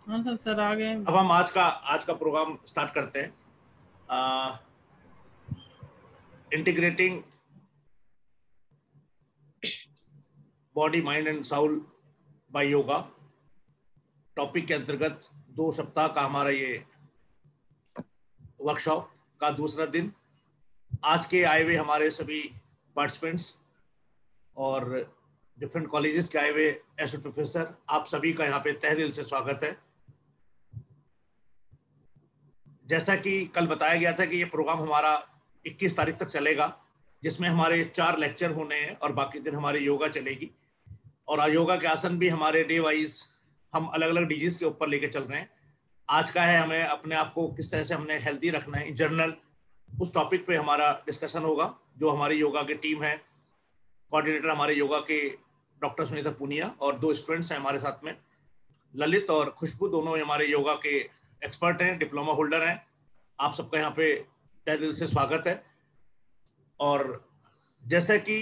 हाँ sir, sir आ गए। अब हम आज का प्रोग्राम स्टार्ट करते हैं। Integrating body mind and soul by yoga topic के अंतर्गत 2 सप्ताह का हमारा ये वर्कशॉप का दूसरा दिन। आज के आए हुए हमारे सभी पार्टिसिपेंट्स और डिफरेंट कॉलेजेस के आए हुए एसोसिएट प्रोफेसर, आप सभी का यहाँ पे तहे दिल से स्वागत है। जैसा कि कल बताया गया था कि ये प्रोग्राम हमारा 21 तारीख तक चलेगा, जिसमें हमारे 4 लेक्चर होने हैं और बाकी दिन हमारी योगा चलेगी। और योगा के आसन भी हमारे डे वाइज हम अलग अलग डिजीज के ऊपर लेके चल रहे हैं। आज का है हमें अपने आप को किस तरह से हमने हेल्दी रखना है इन जनरल, उस टॉपिक पे हमारा डिस्कशन होगा। जो हमारी योगा की टीम है, कोऑर्डिनेटर हमारे योगा के डॉक्टर सुनीता पूनिया और 2 स्टूडेंट्स हैं हमारे साथ में, ललित और खुशबू, दोनों हमारे योगा के एक्सपर्ट हैं, डिप्लोमा होल्डर हैं। आप सबका यहाँ पे तहे दिल से स्वागत है। और जैसा कि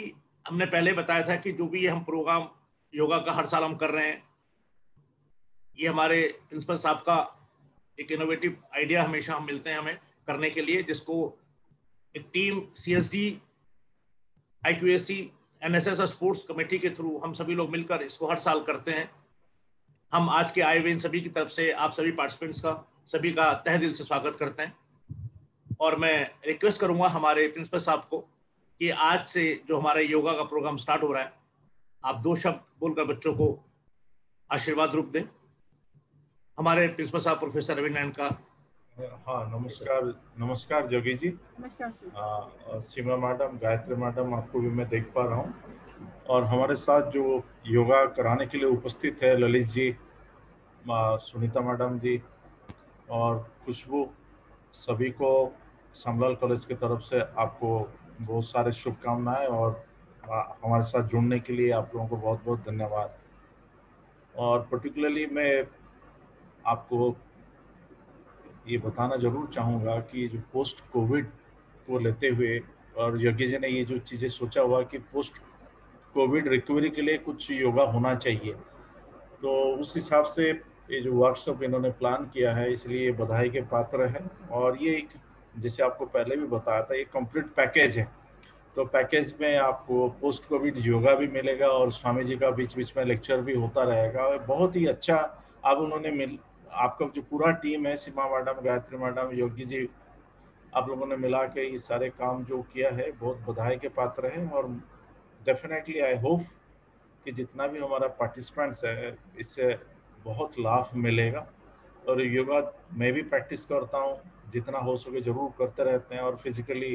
हमने पहले बताया था कि जो भी ये हम प्रोग्राम योगा का हर साल हम कर रहे हैं, ये हमारे प्रिंसिपल साहब का एक इनोवेटिव आइडिया हमेशा हम मिलते हैं हमें करने के लिए, जिसको एक टीम CSD, IQAC, NSS और स्पोर्ट्स कमेटी के थ्रू हम सभी लोग मिलकर इसको हर साल करते हैं। हम आज के आए हुए इन सभी की तरफ से आप सभी पार्टिसिपेंट्स का सभी का तहे दिल से स्वागत करते हैं। और मैं रिक्वेस्ट करूंगा हमारे प्रिंसिपल साहब को कि आज से जो हमारा योगा का प्रोग्राम स्टार्ट हो रहा है, आप 2 शब्द बोलकर बच्चों को आशीर्वाद रूप दें। हमारे प्रिंसिपल साहब प्रोफेसर रवि नारायण का। हाँ, नमस्कार जोगी जी। नमस्कार सर। सीमा मैडम, गायत्री मैडम, आपको भी मैं देख पा रहा हूँ। और हमारे साथ जो योगा कराने के लिए उपस्थित है, ललित जी, सुनीता मैडम जी और खुशबू, सभी को समलाल कॉलेज की तरफ से आपको बहुत सारे शुभकामनाएं और हमारे साथ जुड़ने के लिए आप लोगों को बहुत बहुत धन्यवाद। और पर्टिकुलरली मैं आपको ये बताना जरूर चाहूँगा कि जो पोस्ट कोविड को लेते हुए और योगी जी ने ये जो चीज़ें सोचा हुआ कि पोस्ट कोविड रिकवरी के लिए कुछ योगा होना चाहिए, तो उस हिसाब से ये जो वर्कशॉप इन्होंने प्लान किया है, इसलिए बधाई के पात्र है। और ये एक, जैसे आपको पहले भी बताया था, ये कंप्लीट पैकेज है। तो पैकेज में आपको पोस्ट कोविड योगा भी मिलेगा और स्वामी जी का बीच बीच में लेक्चर भी होता रहेगा। और बहुत ही अच्छा अब उन्होंने आपका जो पूरा टीम है, सीमा मैडम, गायत्री मैडम, योगी जी, आप लोगों ने मिला के ये सारे काम जो किया है, बहुत बधाई के पात्र है। और डेफिनेटली आई होप कि जितना भी हमारा पार्टिसिपेंट्स है, इससे बहुत लाभ मिलेगा। और योगा मैं भी प्रैक्टिस करता हूँ, जितना हो सके जरूर करते रहते हैं और फिजिकली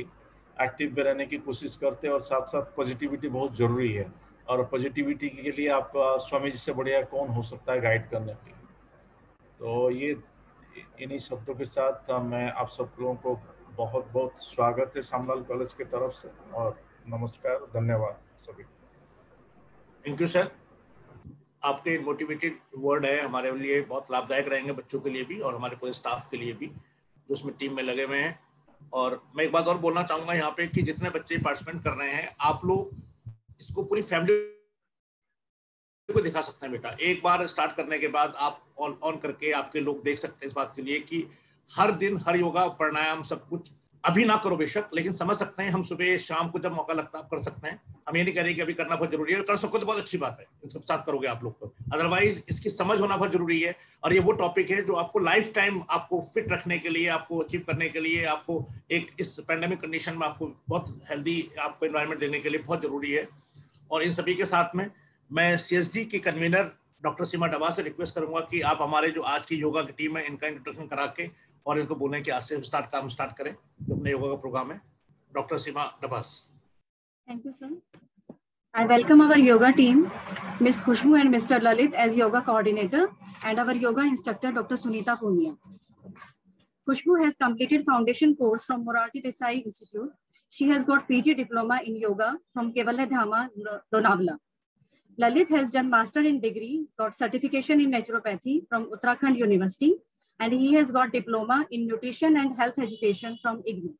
एक्टिव भी रहने की कोशिश करते हैं। और साथ साथ पॉजिटिविटी बहुत ज़रूरी है, और पॉजिटिविटी के लिए आपका स्वामी जी से बढ़िया कौन हो सकता है गाइड करने के लिए। तो ये इन्हीं शब्दों के साथ मैं आप सब लोगों को बहुत बहुत स्वागत है समलाल कॉलेज की तरफ से, और नमस्कार, धन्यवाद सभी। Thank you sir. आपके मोटिवेटेड वर्ड है हमारे लिए बहुत लाभदायक रहेंगे, बच्चों के लिए भी और हमारे पूरे स्टाफ के लिए भी जो उसमें टीम में लगे हुए हैं। और मैं एक बात और बोलना चाहूंगा यहाँ पे कि जितने बच्चे पार्टिसिपेंट कर रहे हैं, आप लोग इसको पूरी फैमिली को दिखा सकते हैं। बेटा, एक बार स्टार्ट करने के बाद आप ऑन करके आपके लोग देख सकते हैं इस बात के लिए कि हर दिन हर योगा प्राणायाम सब कुछ अभी ना करो बेशक, लेकिन समझ सकते हैं हम सुबह शाम को जब मौका लगता है आप कर सकते हैं। हम ये नहीं कह रहे कि अभी करना बहुत जरूरी है, कर सको तो बहुत अच्छी बात है, इन सब साथ करोगे आप लोग तो। अदरवाइज इसकी समझ होना बहुत जरूरी है। और ये वो टॉपिक है जो आपको लाइफ टाइम आपको फिट रखने के लिए, आपको अचीव करने के लिए, आपको एक इस पैंडेमिक कंडीशन में आपको बहुत हेल्दी आपको एनवायरमेंट देने के लिए बहुत जरूरी है। और इन सभी के साथ में मैं CSD की कन्वीनर डॉक्टर सीमा डबा से रिक्वेस्ट करूंगा कि आप हमारे जो आज की योगा की टीम है इनका इंट्रोडक्शन करा के और इनको बोलें कि आज से काम स्टार्ट करें जो अपने योगा का प्रोग्राम है। Doctor Seema Dabas. Thank you, sir. I welcome our yoga team, Ms. Khushbu and Mr. Lalit as yoga coordinator, and our yoga instructor, Dr. Sunita Punia. Khushbu has completed foundation course from Morarji Desai Institute. She has got PG diploma in yoga from Kevalya Dhama, Lonavla. Lalit has done master in degree, got certification in naturopathy from Uttarakhand University, and he has got diploma in nutrition and health education from IGNOU.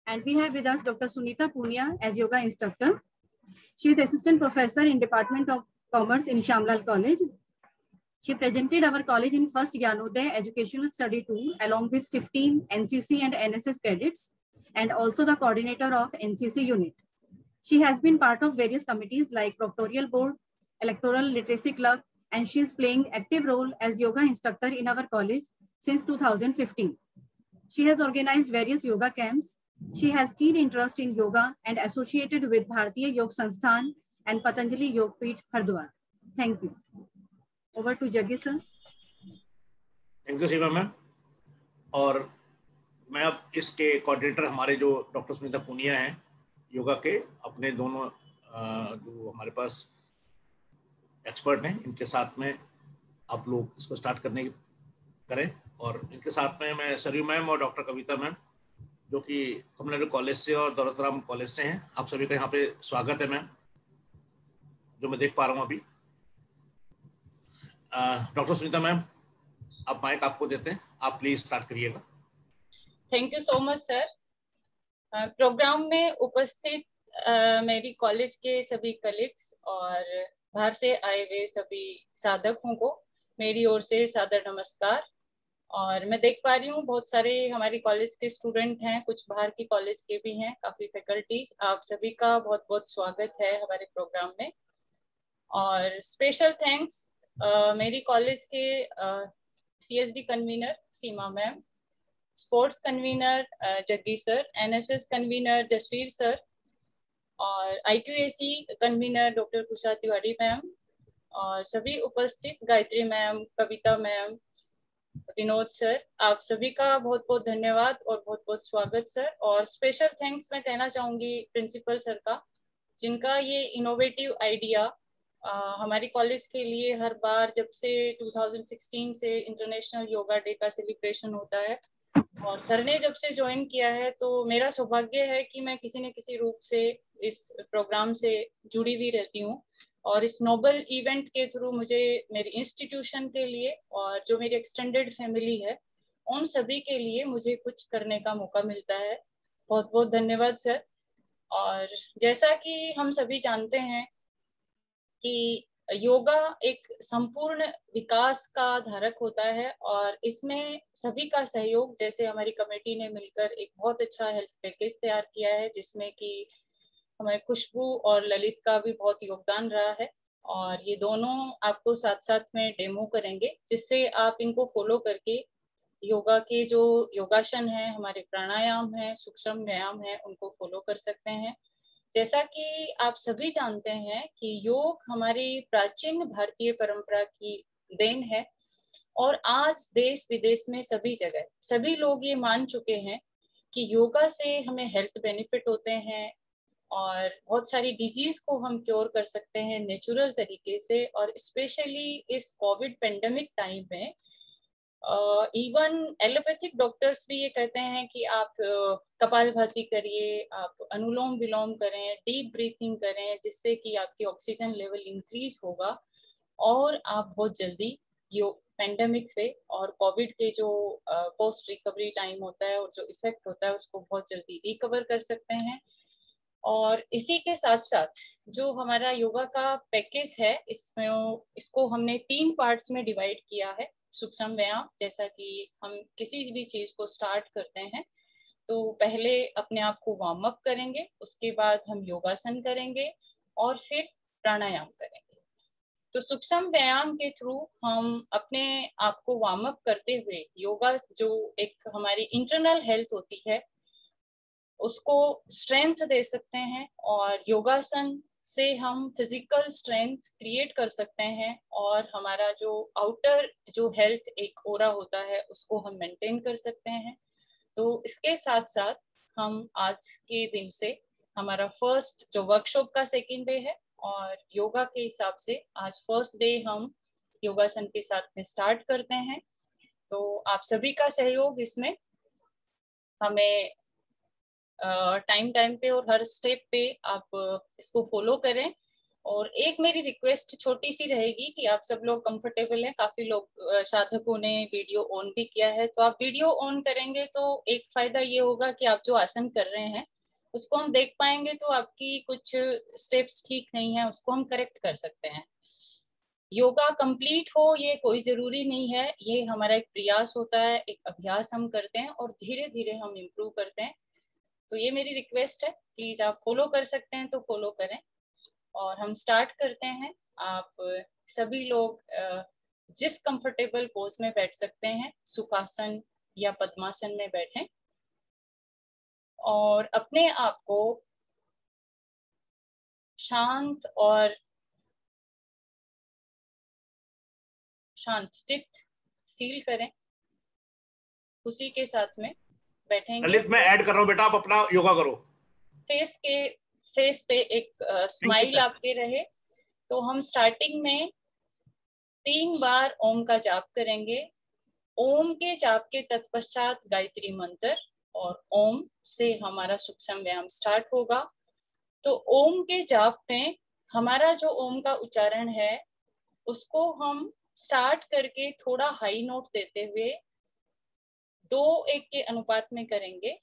And we have with us Dr. Sunita Punia as yoga instructor. She is assistant professor in Department of Commerce in Shamlal College. She presented our college in first Gyanodaya Educational Study Tour along with 15 NCC and NSS credits and also the coordinator of NCC unit. She has been part of various committees like Proctorial Board, Electoral Literacy Club, and she is playing active role as yoga instructor in our college since 2015. She has organized various yoga camps. She has keen interest in yoga and associated with Bharatiya Yoga Sansthan and Patanjali Yogpeeth, Hardwar. Thank you. Over to Jaggi sir. Thank you Seema ma'am. और मैं अब इसके coordinator हमारे जो doctor Sunita Poonia हैं योगा के, अपने दोनों जो हमारे पास एक्सपर्ट हैं, इनके साथ में आप लोग इसको स्टार्ट करने की करें। और इनके साथ में मैं सरयू मैम और डॉक्टर कविता मैम जो कि कमलनगर कॉलेज से और दौलतराम कॉलेज से हैं, आप सभी का यहाँ पे स्वागत है मैम, जो मैं देख पा रहा हूँ अभी। डॉक्टर सुनीता मैम, आप माइक आपको देते हैं, आप प्लीज स्टार्ट करिएगा। Thank you so much sir. Program में उपस्थित मेरी कॉलेज के सभी कलीग्स और बाहर से आए हुए सभी साधकों को मेरी ओर से सादर नमस्कार। और मैं देख पा रही हूँ बहुत सारे हमारी कॉलेज के स्टूडेंट हैं, कुछ बाहर की कॉलेज के भी हैं, काफी फैकल्टीज। आप सभी का बहुत बहुत स्वागत है हमारे प्रोग्राम में। और स्पेशल थैंक्स मेरी कॉलेज के CSD convener Seema ma'am, sports convener Jaggi sir, NSS convener Jasveer sir और IQAC convener doctor Kusha Tiwari ma'am और सभी उपस्थित Gayatri ma'am, Kavita ma'am, Vinod sir, आप सभी का बहुत बहुत धन्यवाद और बहुत बहुत स्वागत सर। और स्पेशल थैंक्स मैं कहना चाहूंगी प्रिंसिपल सर का, जिनका ये इनोवेटिव आइडिया हमारी कॉलेज के लिए हर बार जब से 2016 से इंटरनेशनल योगा डे का सेलिब्रेशन होता है और सर ने जब से ज्वाइन किया है, तो मेरा सौभाग्य है कि मैं किसी न किसी रूप से इस प्रोग्राम से जुड़ी हुई रहती हूँ। और इस नोबल इवेंट के थ्रू मुझे मेरी इंस्टीट्यूशन के लिए और जो मेरी एक्सटेंडेड फैमिली है उन सभी के लिए मुझे कुछ करने का मौका मिलता है। बहुत बहुत धन्यवाद सर। और जैसा कि हम सभी जानते हैं कि योगा एक संपूर्ण विकास का धारक होता है और इसमें सभी का सहयोग, जैसे हमारी कमेटी ने मिलकर एक बहुत अच्छा हेल्थ पैकेज तैयार किया है जिसमें कि हमारे खुशबू और ललित का भी बहुत योगदान रहा है। और ये दोनों आपको साथ साथ में डेमो करेंगे जिससे आप इनको फॉलो करके योगा के जो योगासन है, हमारे प्राणायाम है, सूक्ष्म व्यायाम है, उनको फॉलो कर सकते हैं। जैसा कि आप सभी जानते हैं कि योग हमारी प्राचीन भारतीय परंपरा की देन है और आज देश विदेश में सभी जगह सभी लोग ये मान चुके हैं कि योगा से हमें हेल्थ बेनिफिट होते हैं और बहुत सारी डिजीज को हम क्योर कर सकते हैं नेचुरल तरीके से। और स्पेशली इस कोविड पेंडेमिक टाइम में इवन एलोपैथिक डॉक्टर्स भी ये कहते हैं कि आप कपालभाति करिए, आप अनुलोम विलोम करें, डीप ब्रीथिंग करें, जिससे कि आपकी ऑक्सीजन लेवल इंक्रीज होगा और आप बहुत जल्दी पेंडेमिक से और कोविड के जो पोस्ट रिकवरी टाइम होता है और जो इफेक्ट होता है उसको बहुत जल्दी रिकवर कर सकते हैं। और इसी के साथ साथ जो हमारा योगा का पैकेज है इसको हमने 3 पार्ट्स में डिवाइड किया है। सूक्ष्म व्यायाम, जैसा कि हम किसी भी चीज को स्टार्ट करते हैं तो पहले अपने आप को वार्म अप करेंगे, उसके बाद हम योगासन करेंगे और फिर प्राणायाम करेंगे। तो सूक्ष्म व्यायाम के थ्रू हम अपने आप को वार्म अप करते हुए योगा जो एक हमारी इंटरनल हेल्थ होती है उसको स्ट्रेंथ दे सकते हैं और योगासन से हम फिजिकल स्ट्रेंथ क्रिएट कर सकते हैं और हमारा जो आउटर जो हेल्थ एक ओरा होता है उसको हम मेंटेन कर सकते हैं। तो इसके साथ साथ हम आज के दिन से हमारा फर्स्ट जो वर्कशॉप का सेकंड डे है और योगा के हिसाब से आज फर्स्ट डे हम योगासन के साथ में स्टार्ट करते हैं। तो आप सभी का सहयोग इसमें हमें टाइम पे और हर स्टेप पे आप इसको फॉलो करें। और एक मेरी रिक्वेस्ट छोटी सी रहेगी कि आप सब लोग कंफर्टेबल हैं, काफी लोग साधकों ने वीडियो ऑन भी किया है, तो आप वीडियो ऑन करेंगे तो एक फायदा ये होगा कि आप जो आसन कर रहे हैं उसको हम देख पाएंगे, तो आपकी कुछ स्टेप्स ठीक नहीं है उसको हम करेक्ट कर सकते हैं। योगा कंप्लीट हो ये कोई जरूरी नहीं है, ये हमारा एक प्रयास होता है, एक अभ्यास हम करते हैं और धीरे धीरे हम इम्प्रूव करते हैं। तो ये मेरी रिक्वेस्ट है, प्लीज आप फॉलो कर सकते हैं तो फॉलो करें। और हम स्टार्ट करते हैं। आप सभी लोग जिस कंफर्टेबल पोज में बैठ सकते हैं, सुखासन या पद्मासन में बैठें और अपने आप को शांत और शांत चित्त फील करें। खुशी के साथ में बैठेंगे। ललित, मैं ऐड कर रहा हूँ बेटा, आप अपना योगा करो। फेस पे एक स्माइल आपके रहे। तो हम स्टार्टिंग में 3 बार ओम का जाप करेंगे। ओम के जाप के तत्पश्चात गायत्री मंत्र और ओम से हमारा सूक्ष्म व्यायाम स्टार्ट होगा। तो ओम के जाप में हमारा जो ओम का उच्चारण है उसको हम स्टार्ट करके थोड़ा हाई नोट देते हुए 2:1 के अनुपात में करेंगे।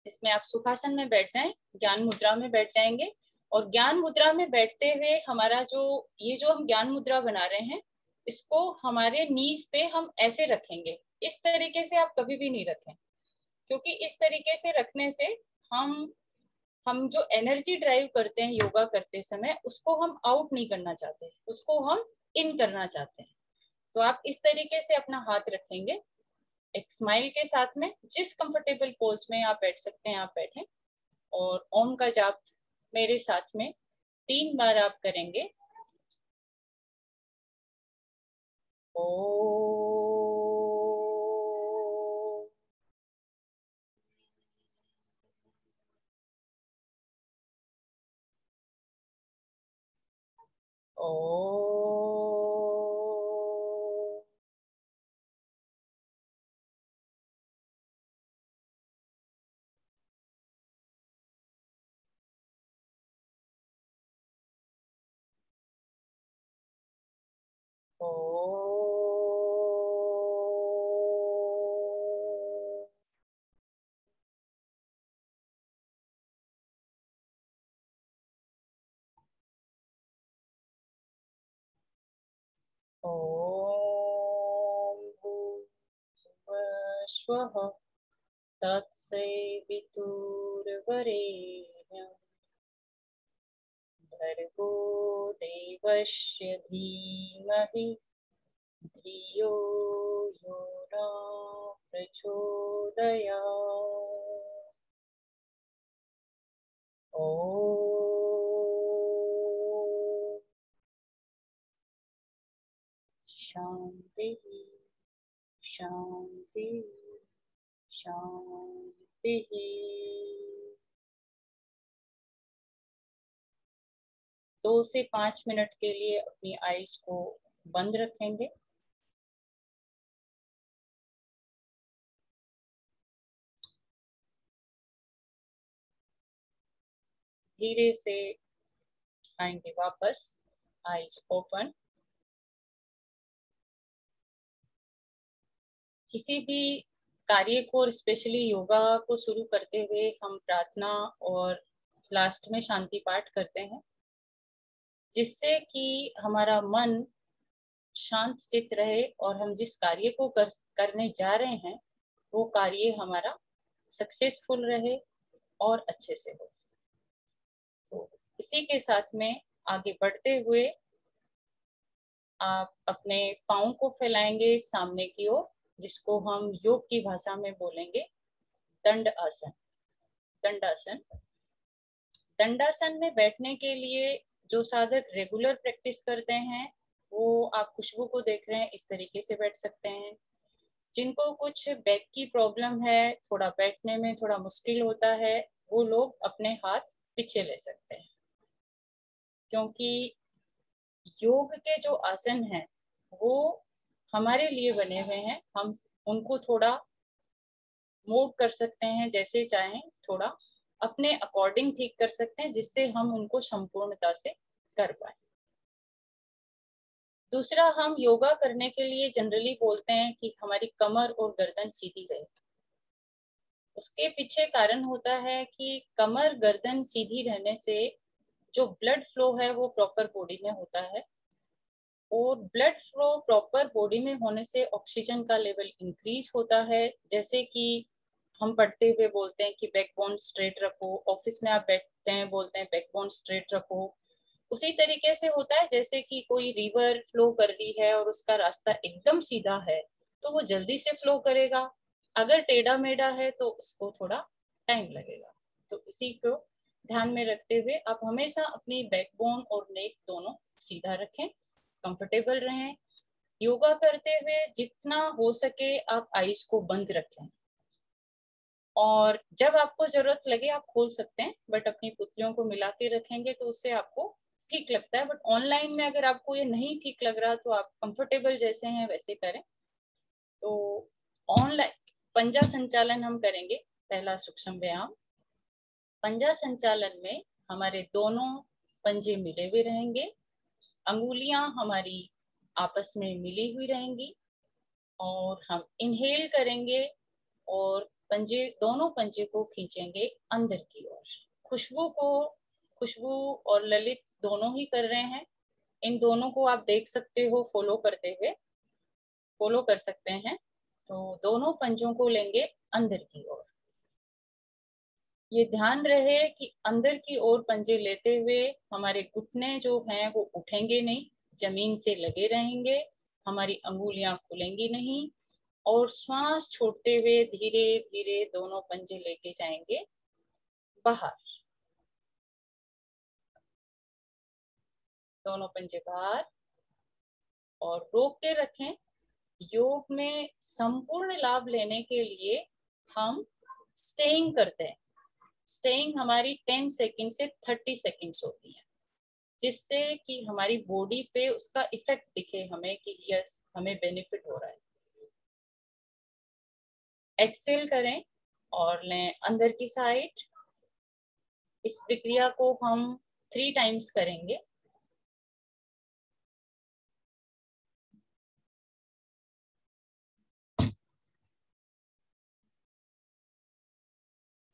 इसमें आप सुखासन में बैठ जाएं, ज्ञान मुद्रा में बैठ जाएंगे और ज्ञान मुद्रा में बैठते हुए हमारा जो हम ज्ञान मुद्रा बना रहे हैं इसको हमारे नीज पे हम ऐसे रखेंगे। इस तरीके से आप कभी भी नहीं रखें, क्योंकि इस तरीके से रखने से हम जो एनर्जी ड्राइव करते हैं योगा करते समय उसको हम आउट नहीं करना चाहते, उसको हम इन करना चाहते हैं। तो आप इस तरीके से अपना हाथ रखेंगे एक स्माइल के साथ में। जिस कंफर्टेबल पोज में आप बैठ सकते हैं आप बैठें और ओम का जाप मेरे साथ में 3 बार आप करेंगे। ओ स्वः तत्सवितुर्वरेण्यं भर्गो देवस्य धीमहि धियो यो न प्रचोदयात्। ओम शांति शांति शांति। 2 से 5 मिनट के लिए अपनी आईज को बंद रखेंगे। धीरे से आएंगे वापस, आईज ओपन। किसी भी कार्य को और स्पेशली योगा को शुरू करते हुए हम प्रार्थना और लास्ट में शांति पाठ करते हैं, जिससे कि हमारा मन शांत चित्त रहे और हम जिस कार्य को करने जा रहे हैं वो कार्य हमारा सक्सेसफुल रहे और अच्छे से हो। तो इसी के साथ में आगे बढ़ते हुए आप अपने पाँव को फैलाएंगे सामने की ओर, जिसको हम योग की भाषा में बोलेंगे दंड आसन। दंडासन। दंडासन में बैठने के लिए जो साधक रेगुलर प्रैक्टिस करते हैं वो आप खुशबू को देख रहे हैं इस तरीके से बैठ सकते हैं। जिनको कुछ बैक की प्रॉब्लम है, थोड़ा बैठने में थोड़ा मुश्किल होता है, वो लोग अपने हाथ पीछे ले सकते हैं, क्योंकि योग के जो आसन हैं वो हमारे लिए बने हुए हैं। हम उनको थोड़ा मूव कर सकते हैं जैसे चाहें, थोड़ा अपने अकॉर्डिंग ठीक कर सकते हैं, जिससे हम उनको संपूर्णता से कर पाए। दूसरा, हम योगा करने के लिए जनरली बोलते हैं कि हमारी कमर और गर्दन सीधी रहे। उसके पीछे कारण होता है कि कमर गर्दन सीधी रहने से जो ब्लड फ्लो है वो प्रॉपर बॉडी में होता है और ब्लड फ्लो प्रॉपर बॉडी में होने से ऑक्सीजन का लेवल इंक्रीज होता है। जैसे कि हम पढ़ते हुए बोलते हैं कि बैकबोन स्ट्रेट रखो, ऑफिस में आप बैठते हैं बोलते हैं बैकबोन स्ट्रेट रखो। उसी तरीके से होता है जैसे कि कोई रिवर फ्लो कर रही है और उसका रास्ता एकदम सीधा है तो वो जल्दी से फ्लो करेगा, अगर टेढ़ा मेढ़ा है तो उसको थोड़ा टाइम लगेगा। तो इसी को ध्यान में रखते हुए आप हमेशा अपनी बैकबोन और नेक दोनों सीधा रखें, कंफर्टेबल रहें। योगा करते हुए जितना हो सके आप आईज को बंद रखें और जब आपको जरूरत लगे आप खोल सकते हैं, बट अपनी पुतलियों को मिला के रखेंगे तो उससे आपको ठीक लगता है। बट ऑनलाइन में अगर आपको ये नहीं ठीक लग रहा तो आप कंफर्टेबल जैसे हैं वैसे करें। तो ऑनलाइन पंजा संचालन हम करेंगे। पहला सूक्ष्म व्यायाम, पंजा संचालन में हमारे दोनों पंजे मिले हुए रहेंगे, अंगुलियां हमारी आपस में मिली हुई रहेंगी और हम इनहेल करेंगे और दोनों पंजे को खींचेंगे अंदर की ओर। खुशबू और ललित दोनों ही कर रहे हैं, इन दोनों को आप देख सकते हो, फॉलो कर सकते हैं। तो दोनों पंजों को लेंगे अंदर की ओर। ये ध्यान रहे कि अंदर की ओर पंजे लेते हुए हमारे घुटने जो हैं वो उठेंगे नहीं, जमीन से लगे रहेंगे, हमारी अंगुलियां खुलेंगी नहीं और श्वास छोड़ते हुए धीरे धीरे दोनों पंजे लेके जाएंगे बाहर। दोनों पंजे बाहर और रोक के रखें। योग में संपूर्ण लाभ लेने के लिए हम स्टेइंग करते हैं। स्टेइंग हमारी 10 सेकंड से 30 सेकंड्स होती है, जिससे कि हमारी बॉडी पे उसका इफेक्ट दिखे हमें कि यस हमें बेनिफिट हो रहा है। एक्सेल करें और लें अंदर की साइड। इस प्रक्रिया को हम 3 टाइम्स करेंगे।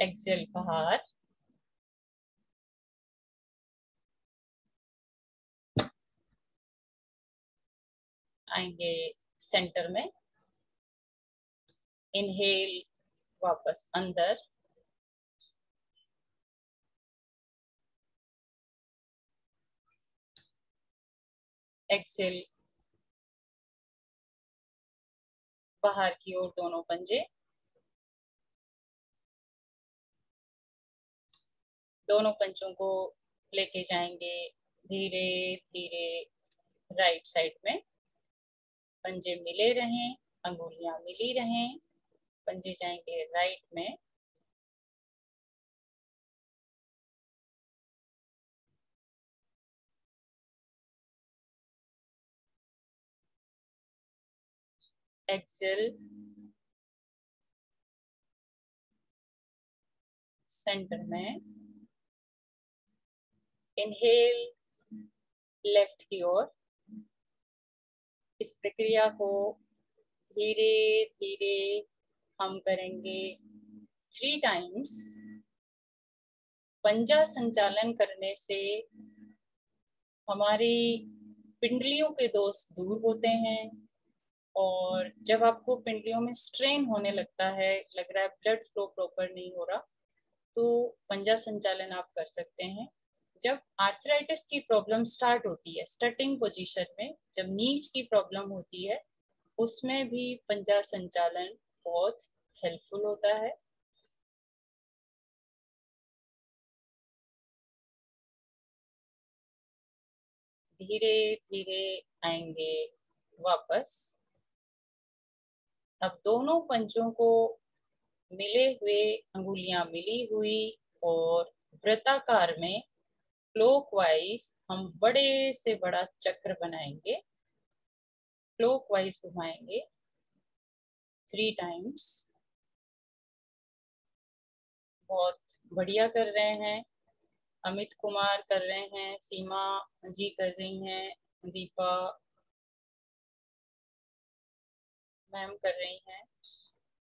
एक्सेल बाहर, आएंगे सेंटर में, इनहेल वापस अंदर, एक्सेल बाहर की ओर दोनों पंजे, दोनों पंजों को लेके जाएंगे धीरे धीरे राइट साइड में। पंजे मिले रहें, अंगुलियां मिली रहें, पंजे जाएंगे राइट में। एक्सेल सेंटर में, इनहेल लेफ्ट की ओर। इस प्रक्रिया को धीरे धीरे हम करेंगे 3 टाइम्स। पंजा संचालन करने से हमारी पिंडलियों के दोष दूर होते हैं और जब आपको पिंडलियों में स्ट्रेन होने लगता है, लग रहा है ब्लड फ्लो प्रॉपर नहीं हो रहा, तो पंजा संचालन आप कर सकते हैं। जब आर्थराइटिस की प्रॉब्लम स्टार्ट होती है स्टार्टिंग पोजीशन में, जब नीज की प्रॉब्लम होती है, उसमें भी पंजा संचालन बहुत हेल्पफुल होता है। धीरे धीरे आएंगे वापस। अब दोनों पंजों को मिले हुए, अंगुलियां मिली हुई और वृत्ताकार में क्लॉकवाइज हम बड़े से बड़ा चक्र बनाएंगे। क्लॉकवाइज घुमाएंगे 3 टाइम्स। बहुत बढ़िया कर रहे हैं। अमित कुमार कर रहे हैं, सीमा जी कर रही हैं, दीपा मैम कर रही हैं।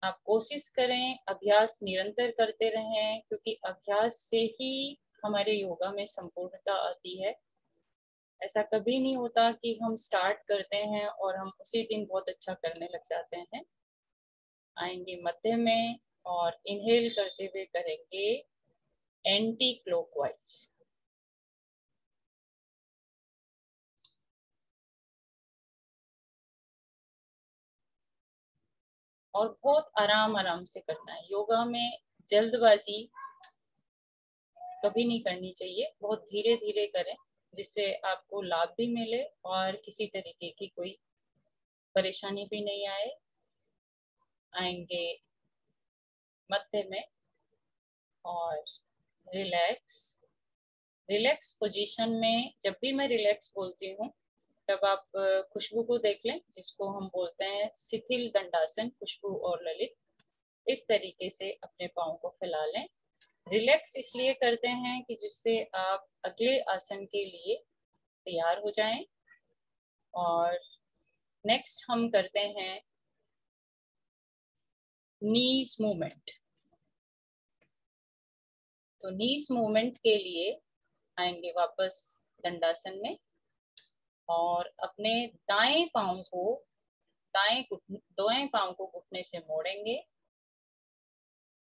आप कोशिश करें, अभ्यास निरंतर करते रहें, क्योंकि अभ्यास से ही हमारे योगा में संपूर्णता आती है। ऐसा कभी नहीं होता कि हम स्टार्ट करते हैं और हम उसी दिन बहुत अच्छा करने लग जाते हैं। आएंगे मध्य में और इनहेल करते हुए करेंगे एंटी क्लॉकवाइज। और बहुत आराम आराम से करना है। योगा में जल्दबाजी कभी नहीं करनी चाहिए, बहुत धीरे धीरे करें जिससे आपको लाभ भी मिले और किसी तरीके की कोई परेशानी भी नहीं आए। आएंगे मध्य में और रिलैक्स। रिलैक्स पोजीशन में जब भी मैं रिलैक्स बोलती हूँ तब आप खुशबू को देख लें, जिसको हम बोलते हैं शिथिल दंडासन, खुशबू और ललित। इस तरीके से अपने पाँव को फैला लें। रिलैक्स इसलिए करते हैं कि जिससे आप अगले आसन के लिए तैयार हो जाएं। और नेक्स्ट हम करते हैं नीज मूवमेंट। तो नीज मूवमेंट के लिए आएंगे वापस दंडासन में और अपने दाएं पाँव को घुटने से मोड़ेंगे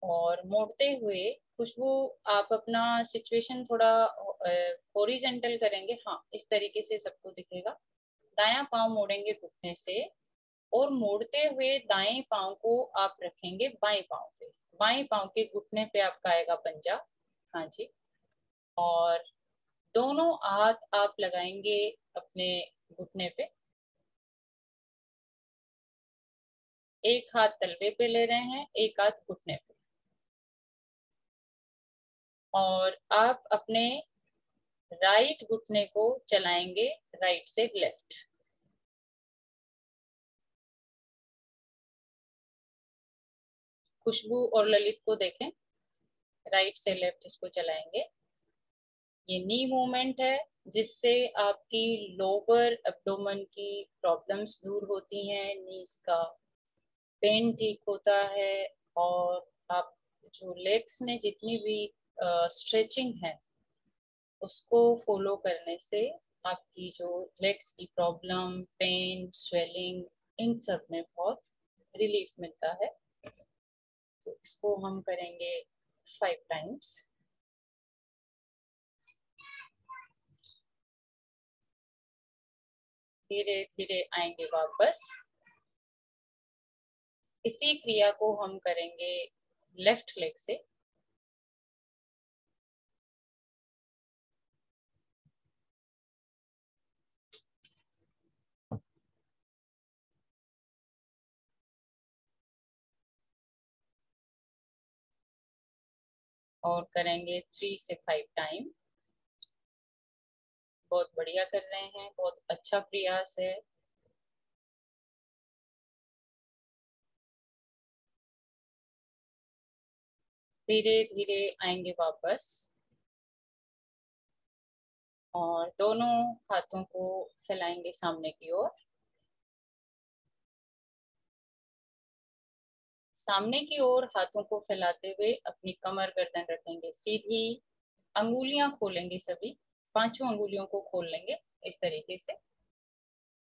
और मोड़ते हुए खुशबू आप अपना सिचुएशन थोड़ा हॉरिजेंटल करेंगे। हाँ, इस तरीके से सबको दिखेगा। दायां पाँव मोड़ेंगे घुटने से और मोड़ते हुए दाएं पाँव को आप रखेंगे बाएं पाँव पे। बाएं पाँव के घुटने पे आपका आएगा पंजा। हाँ जी। और दोनों हाथ आप लगाएंगे अपने घुटने पे। एक हाथ तलवे पे ले रहे हैं, एक हाथ घुटने पे। और आप अपने राइट घुटने को चलाएंगे राइट से लेफ्ट। खुशबू और ललित को देखें, राइट से लेफ्ट इसको चलाएंगे। ये नी मूवमेंट है जिससे आपकी लोअर एब्डोमेन की प्रॉब्लम्स दूर होती हैं, नीज का पेन ठीक होता है और आप जो लेग्स में जितनी भी स्ट्रेचिंग है उसको फॉलो करने से आपकी जो लेग्स की प्रॉब्लम, पेन, स्वेलिंग, इन सब में बहुत रिलीफ मिलता है। तो इसको हम करेंगे 5 टाइम्स। धीरे धीरे आएंगे वापस। इसी क्रिया को हम करेंगे लेफ्ट लेग से। और करेंगे 3 से 5 टाइम। बहुत बढ़िया कर रहे हैं, बहुत अच्छा प्रयास है। धीरे धीरे आएंगे वापस और दोनों हाथों को फैलाएंगे सामने की ओर। सामने की ओर हाथों को फैलाते हुए अपनी कमर गर्दन रखेंगे सीधी। अंगुलियां खोलेंगे, सभी 5 अंगुलियों को खोल लेंगे इस तरीके से।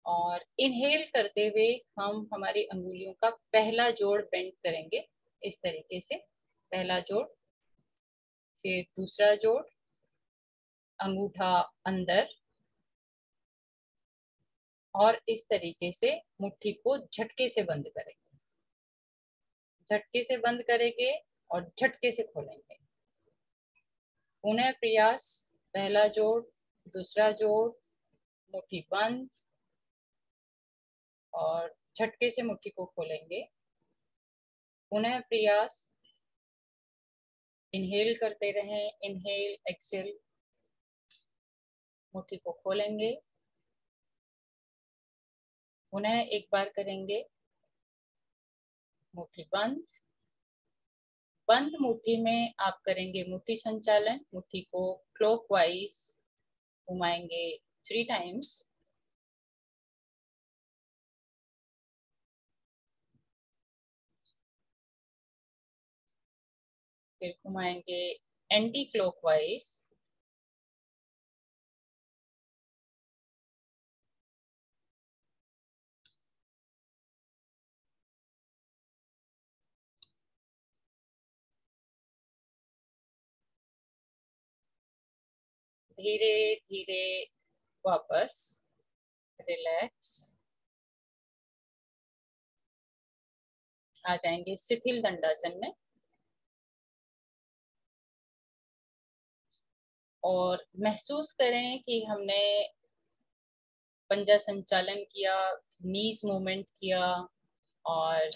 और इनहेल करते हुए हम हमारी अंगुलियों का पहला जोड़ बेंड करेंगे इस तरीके से। पहला जोड़, फिर दूसरा जोड़, अंगूठा अंदर, और इस तरीके से मुट्ठी को झटके से बंद करेंगे। झटके से बंद करेंगे और झटके से खोलेंगे। पुनः प्रयास। पहला जोड़, दूसरा जोड़, मुट्ठी बंद और झटके से मुट्ठी को खोलेंगे। पुनः प्रयास। इनहेल करते रहें, इनहेल एक्सेल, मुट्ठी को खोलेंगे। पुनः एक बार करेंगे, मुट्ठी बंद। बंद मुट्ठी में आप करेंगे मुट्ठी संचालन। मुट्ठी को क्लॉकवाइज घुमाएंगे 3 टाइम्स। फिर घुमाएंगे एंटी क्लॉकवाइज। धीरे धीरे वापस रिलैक्स आ जाएंगे शिथिल दंडासन में। और महसूस करें कि हमने पंजा संचालन किया, नीज मूवमेंट किया और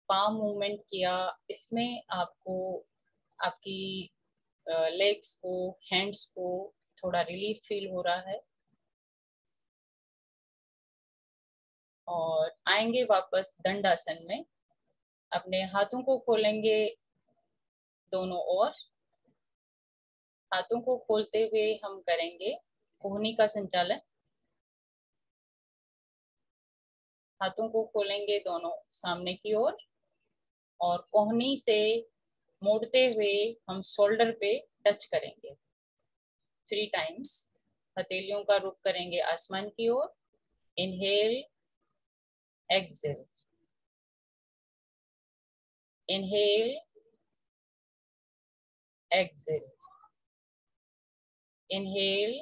पाम मूवमेंट किया। इसमें आपको आपकी लेग्स को, हैंड्स को थोड़ा रिलीफ फील हो रहा है। और आएंगे वापस दंडासन में। अपने हाथों को खोलेंगे दोनों ओर। हाथों को खोलते हुए हम करेंगे कोहनी का संचालन। हाथों को खोलेंगे दोनों सामने की ओर और कोहनी से मोड़ते हुए हम शोल्डर पे टच करेंगे 3 टाइम्स। हथेलियों का रुख करेंगे आसमान की ओर। Inhale, exhale, inhale, exhale, inhale,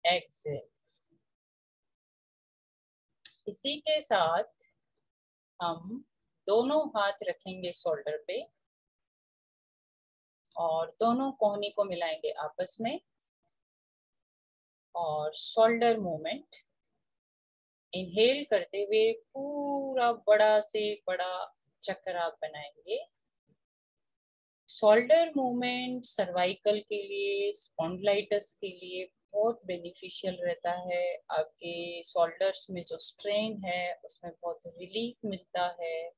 exhale. इसी के साथ हम दोनों हाथ रखेंगे शोल्डर पे और दोनों कोहनी को मिलाएंगे आपस में और शोल्डर मूवमेंट। इनहेल करते हुए पूरा बड़ा से बड़ा चक्कर आप बनाएंगे। शोल्डर मूवमेंट सर्वाइकल के लिए, स्पॉन्डिलाइटिस के लिए बहुत बेनिफिशियल रहता है। आपके शोल्डर्स में जो स्ट्रेन है उसमें बहुत रिलीफ मिलता है।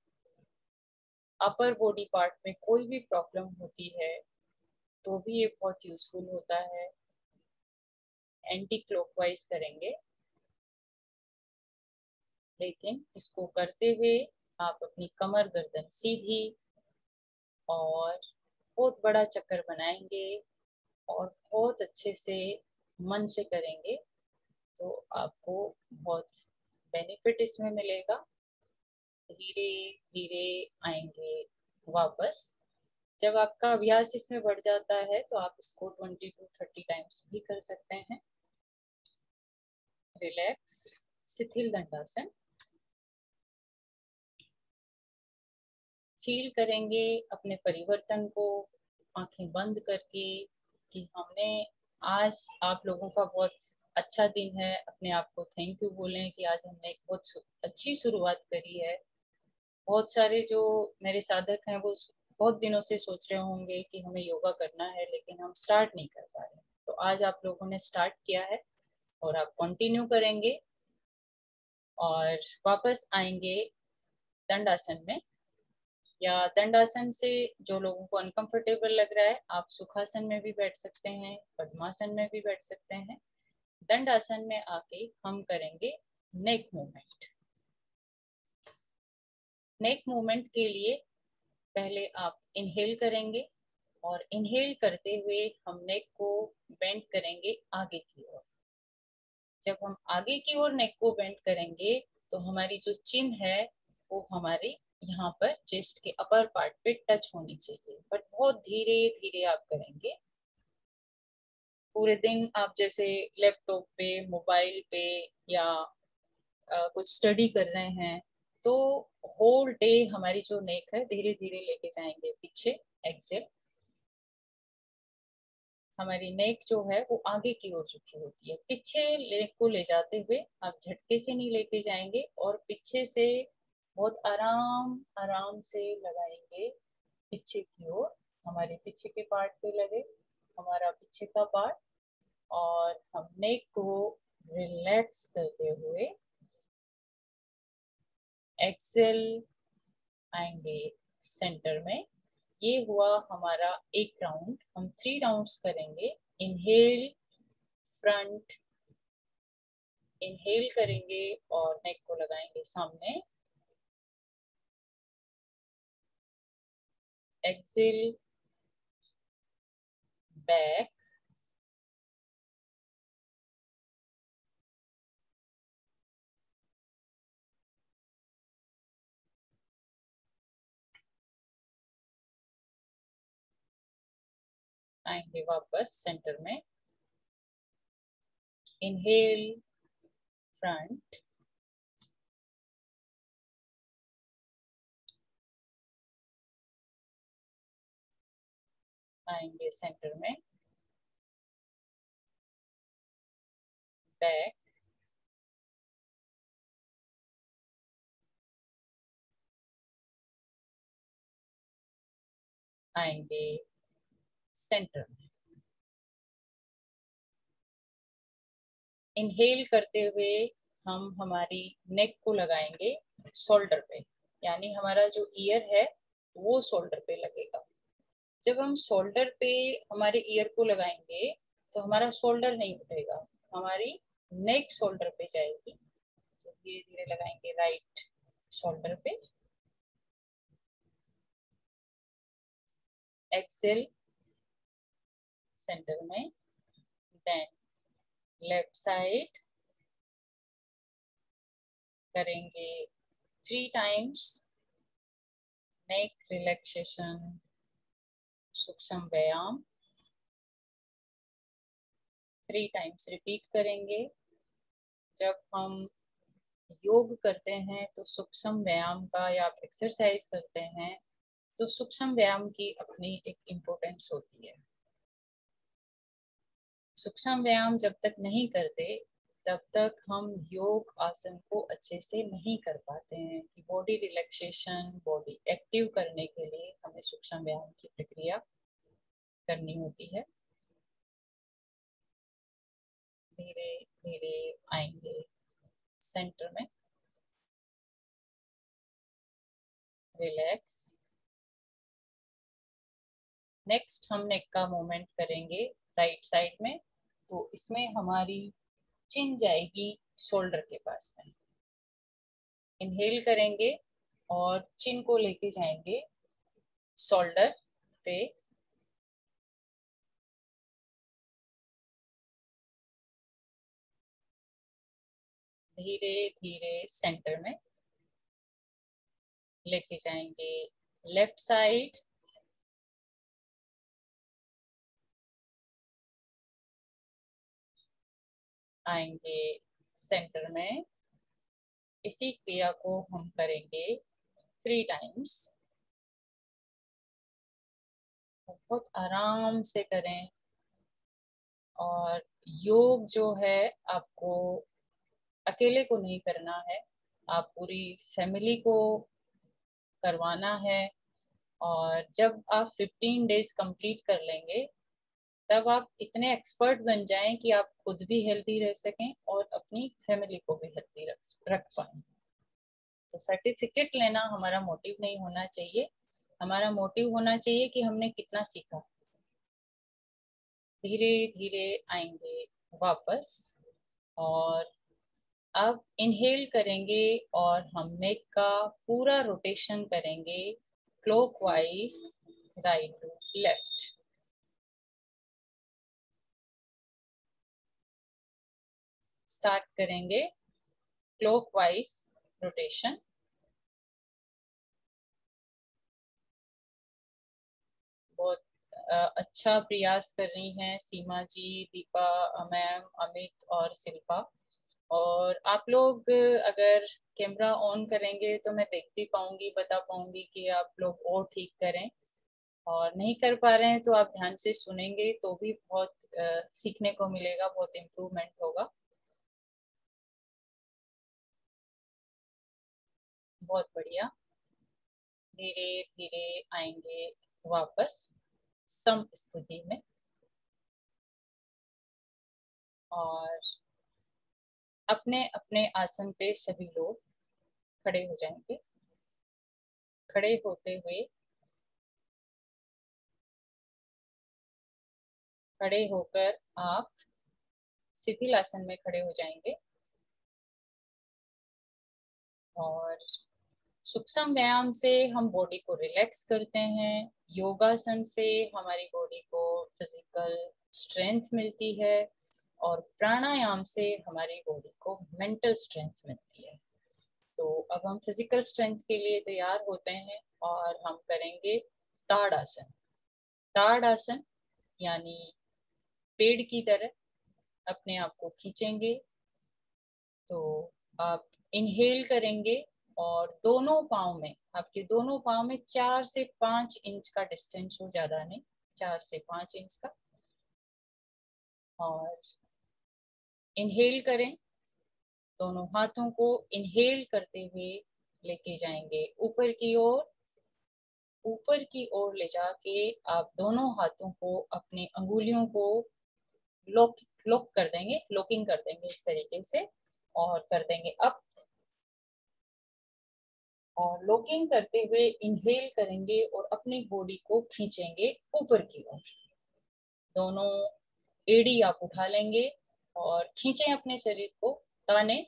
अपर बॉडी पार्ट में कोई भी प्रॉब्लम होती है तो भी ये बहुत यूजफुल होता है। एंटी क्लॉकवाइज करेंगे, लेकिन इसको करते हुए आप अपनी कमर गर्दन सीधी और बहुत बड़ा चक्कर बनाएंगे और बहुत अच्छे से मन से करेंगे तो आपको बहुत बेनिफिट इसमें मिलेगा। धीरे धीरे आएंगे वापस। जब आपका अभ्यास इसमें बढ़ जाता है तो आप इसको 20 to 30 टाइम्स भी कर सकते हैं। रिलैक्स, शिथिल दंडासन। फील करेंगे अपने परिवर्तन को आंखें बंद करके कि हमने आज आप लोगों का बहुत अच्छा दिन है। अपने आप को थैंक यू बोलें कि आज हमने एक बहुत अच्छी शुरुआत करी है। बहुत सारे जो मेरे साधक हैं वो बहुत दिनों से सोच रहे होंगे कि हमें योगा करना है, लेकिन हम स्टार्ट नहीं कर पा रहे। तो आज आप लोगों ने स्टार्ट किया है और आप कंटिन्यू करेंगे और वापस आएंगे दंडासन में। या दंडासन से जो लोगों को अनकंफर्टेबल लग रहा है आप सुखासन में भी बैठ सकते हैं, पद्मासन में भी बैठ सकते हैं। दंडासन में आके हम करेंगे नेक मूवमेंट। नेक मूवमेंट के लिए पहले आप इनहेल करेंगे और इनहेल करते हुए हम नेक को बेंड करेंगे आगे की ओर। जब हम आगे की ओर नेक को बेंड करेंगे तो हमारी जो चिन है वो हमारे यहाँ पर चेस्ट के अपर पार्ट पे टच होनी चाहिए, बट बहुत धीरे धीरे आप करेंगे। पूरे दिन आप जैसे लैपटॉप पे, मोबाइल पे या कुछ स्टडी कर रहे हैं तो होल डे हमारी जो नेक है धीरे धीरे लेके जाएंगे पीछे। एक्सेल। हमारी नेक जो है वो आगे की ओर झुकी होती है। पीछे नेक को ले जाते हुए आप झटके से नहीं लेके जाएंगे और पीछे से बहुत आराम आराम से लगाएंगे पीछे की ओर। हमारे पीछे के पार्ट पे लगे हमारा पीछे का पार्ट और हम नेक को रिलैक्स करते हुए एक्सेल आएंगे सेंटर में। ये हुआ हमारा एक राउंड। हम 3 राउंड्स करेंगे। इनहेल, फ्रंट, इनहेल करेंगे और नेक को लगाएंगे सामने। एक्सेल, बैक, आएंगे वापस सेंटर में। इनहेल फ्रंट, आएंगे सेंटर में। बैक, आएंगे सेंटर में। इनहेल करते हुए हम हमारी नेक को लगाएंगे शोल्डर पे, यानी हमारा जो ईयर है वो शोल्डर पे लगेगा। जब हम शोल्डर पे हमारे ईयर को लगाएंगे तो हमारा शोल्डर नहीं उठेगा, हमारी नेक शोल्डर पे जाएगी। तो धीरे धीरे लगाएंगे राइट शोल्डर पे। एक्सेल सेंटर में, देन लेफ्ट साइड करेंगे 3 टाइम्स नेक रिलैक्सेशन सूक्ष्म व्यायाम। 3 टाइम्स रिपीट करेंगे। जब हम योग करते हैं तो सूक्ष्म व्यायाम का या आप एक्सरसाइज करते हैं तो सूक्ष्म व्यायाम की अपनी एक इम्पोर्टेंस होती है। सूक्ष्म व्यायाम जब तक नहीं करते तब तक हम योग आसन को अच्छे से नहीं कर पाते हैं कि बॉडी रिलैक्सेशन, बॉडी एक्टिव करने के लिए हमें सूक्ष्म व्यायाम की प्रक्रिया करनी होती है। धीरे धीरे आएंगे सेंटर में, रिलैक्स। नेक्स्ट हम नेक का मूवमेंट करेंगे राइट साइड में, तो इसमें हमारी चिन जाएगी शोल्डर के पास में। इनहेल करेंगे और चिन को लेके जाएंगे शोल्डर पे। धीरे धीरे सेंटर में लेके जाएंगे लेफ्ट साइड। आएंगे सेंटर में। इसी क्रिया को हम करेंगे 3 टाइम्स। बहुत आराम से करें। और योग जो है आपको अकेले को नहीं करना है, आप पूरी फैमिली को करवाना है। और जब आप 15 डेज कंप्लीट कर लेंगे तब आप इतने एक्सपर्ट बन जाएं कि आप खुद भी हेल्दी रह सकें और अपनी फैमिली को भी हेल्दी रख पाएं। तो सर्टिफिकेट लेना हमारा मोटिव नहीं होना चाहिए, हमारा मोटिव होना चाहिए कि हमने कितना सीखा। धीरे धीरे आएंगे वापस और अब इनहेल करेंगे और हम नेक का पूरा रोटेशन करेंगे clockwise, right to left. Start करेंगे क्लॉकवाइज रोटेशन। बहुत अच्छा प्रयास कर रही हैं सीमा जी, दीपा मैम, अमित और शिल्पा। और आप लोग अगर कैमरा ऑन करेंगे तो मैं देख भी पाऊंगी, बता पाऊंगी कि आप लोग और ठीक करें। और नहीं कर पा रहे हैं तो आप ध्यान से सुनेंगे तो भी बहुत सीखने को मिलेगा, बहुत इम्प्रूवमेंट होगा। बहुत बढ़िया। धीरे धीरे आएंगे वापस सम स्थिति में और अपने अपने आसन पे सभी लोग खड़े हो जाएंगे। खड़े होते हुए खड़े होकर आप शिथिल आसन में खड़े हो जाएंगे और सूक्ष्म व्यायाम से हम बॉडी को रिलैक्स करते हैं। योगासन से हमारी बॉडी को फिजिकल स्ट्रेंथ मिलती है और प्राणायाम से हमारी बॉडी को मेंटल स्ट्रेंथ मिलती है। तो अब हम फिजिकल स्ट्रेंथ के लिए तैयार होते हैं और हम करेंगे ताड़ आसन। ताड़ आसन यानी पेड़ की तरह अपने आप को खींचेंगे। तो आप इनहेल करेंगे और दोनों पाँव में, आपके दोनों पाँव में 4 से 5 इंच का डिस्टेंस हो, ज्यादा नहीं, 4 से 5 इंच का। और इनहेल करें, दोनों हाथों को इनहेल करते हुए लेके जाएंगे ऊपर की ओर। ऊपर की ओर ले जाके आप दोनों हाथों को, अपनी अंगुलियों को लॉक कर देंगे, लॉकिंग कर देंगे इस तरीके से, और कर देंगे अप। और लॉकिंग करते हुए इनहेल करेंगे और अपनी बॉडी को खींचेंगे ऊपर की ओर। दोनों एड़ी आप उठा लेंगे और खींचें अपने शरीर को, ताने।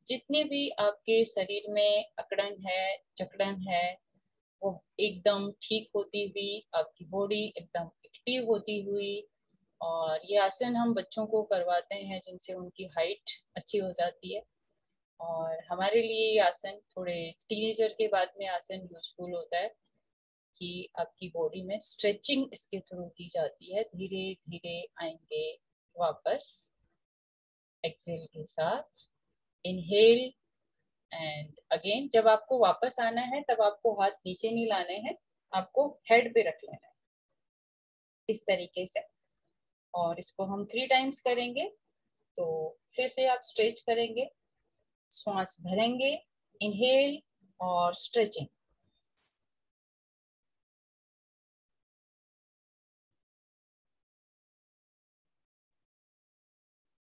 जितने भी आपके शरीर में अकड़न है, जकड़न है, वो एकदम ठीक होती हुई, आपकी बॉडी एकदम एक्टिव होती हुई। और ये आसन हम बच्चों को करवाते हैं जिनसे उनकी हाइट अच्छी हो जाती है। और हमारे लिए ये आसन थोड़े टीनेजर के बाद में आसन यूजफुल होता है कि आपकी बॉडी में स्ट्रेचिंग इसके थ्रू की जाती है। धीरे धीरे आएंगे वापस एक्सहेल के साथ। Inhale and again. जब आपको वापस आना है तब आपको हाथ नीचे नहीं लाने हैं, आपको हेड पे रख लेना है इस तरीके से। और इसको हम 3 टाइम्स करेंगे। तो फिर से आप स्ट्रेच करेंगे, श्वास भरेंगे, इनहेल और स्ट्रेचिंग।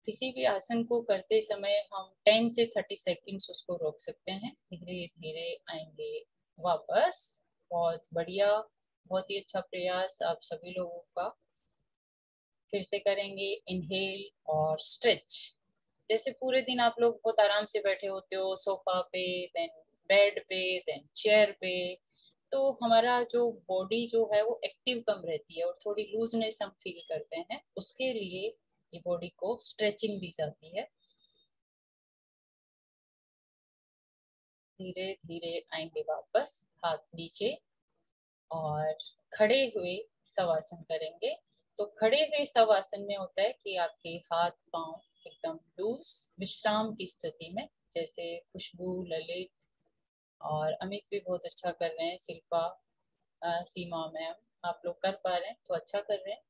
किसी भी आसन को करते समय हम 10 से 30 सेकंड्स उसको रोक सकते हैं। धीरे धीरे आएंगे वापस। बहुत बढ़िया, बहुत ही अच्छा प्रयास आप सभी लोगों का। फिर से करेंगे इनहेल और स्ट्रेच। जैसे पूरे दिन आप लोग बहुत आराम से बैठे होते हो, सोफा पे, देन बेड पे, देन चेयर पे, तो हमारा जो बॉडी जो है वो एक्टिव कम रहती है और थोड़ी लूजनेस हम फील करते हैं। उसके लिए ये बॉडी को स्ट्रेचिंग दी जाती है। धीरे धीरे आएंगे वापस, हाथ नीचे, और खड़े हुए शवासन करेंगे। तो खड़े हुए शवासन में होता है कि आपके हाथ पांव एकदम लूज, विश्राम की स्थिति में। जैसे खुशबू, ललित और अमित भी बहुत अच्छा कर रहे हैं, शिल्पा, सीमा मैम, आप लोग कर पा रहे हैं तो अच्छा कर रहे हैं।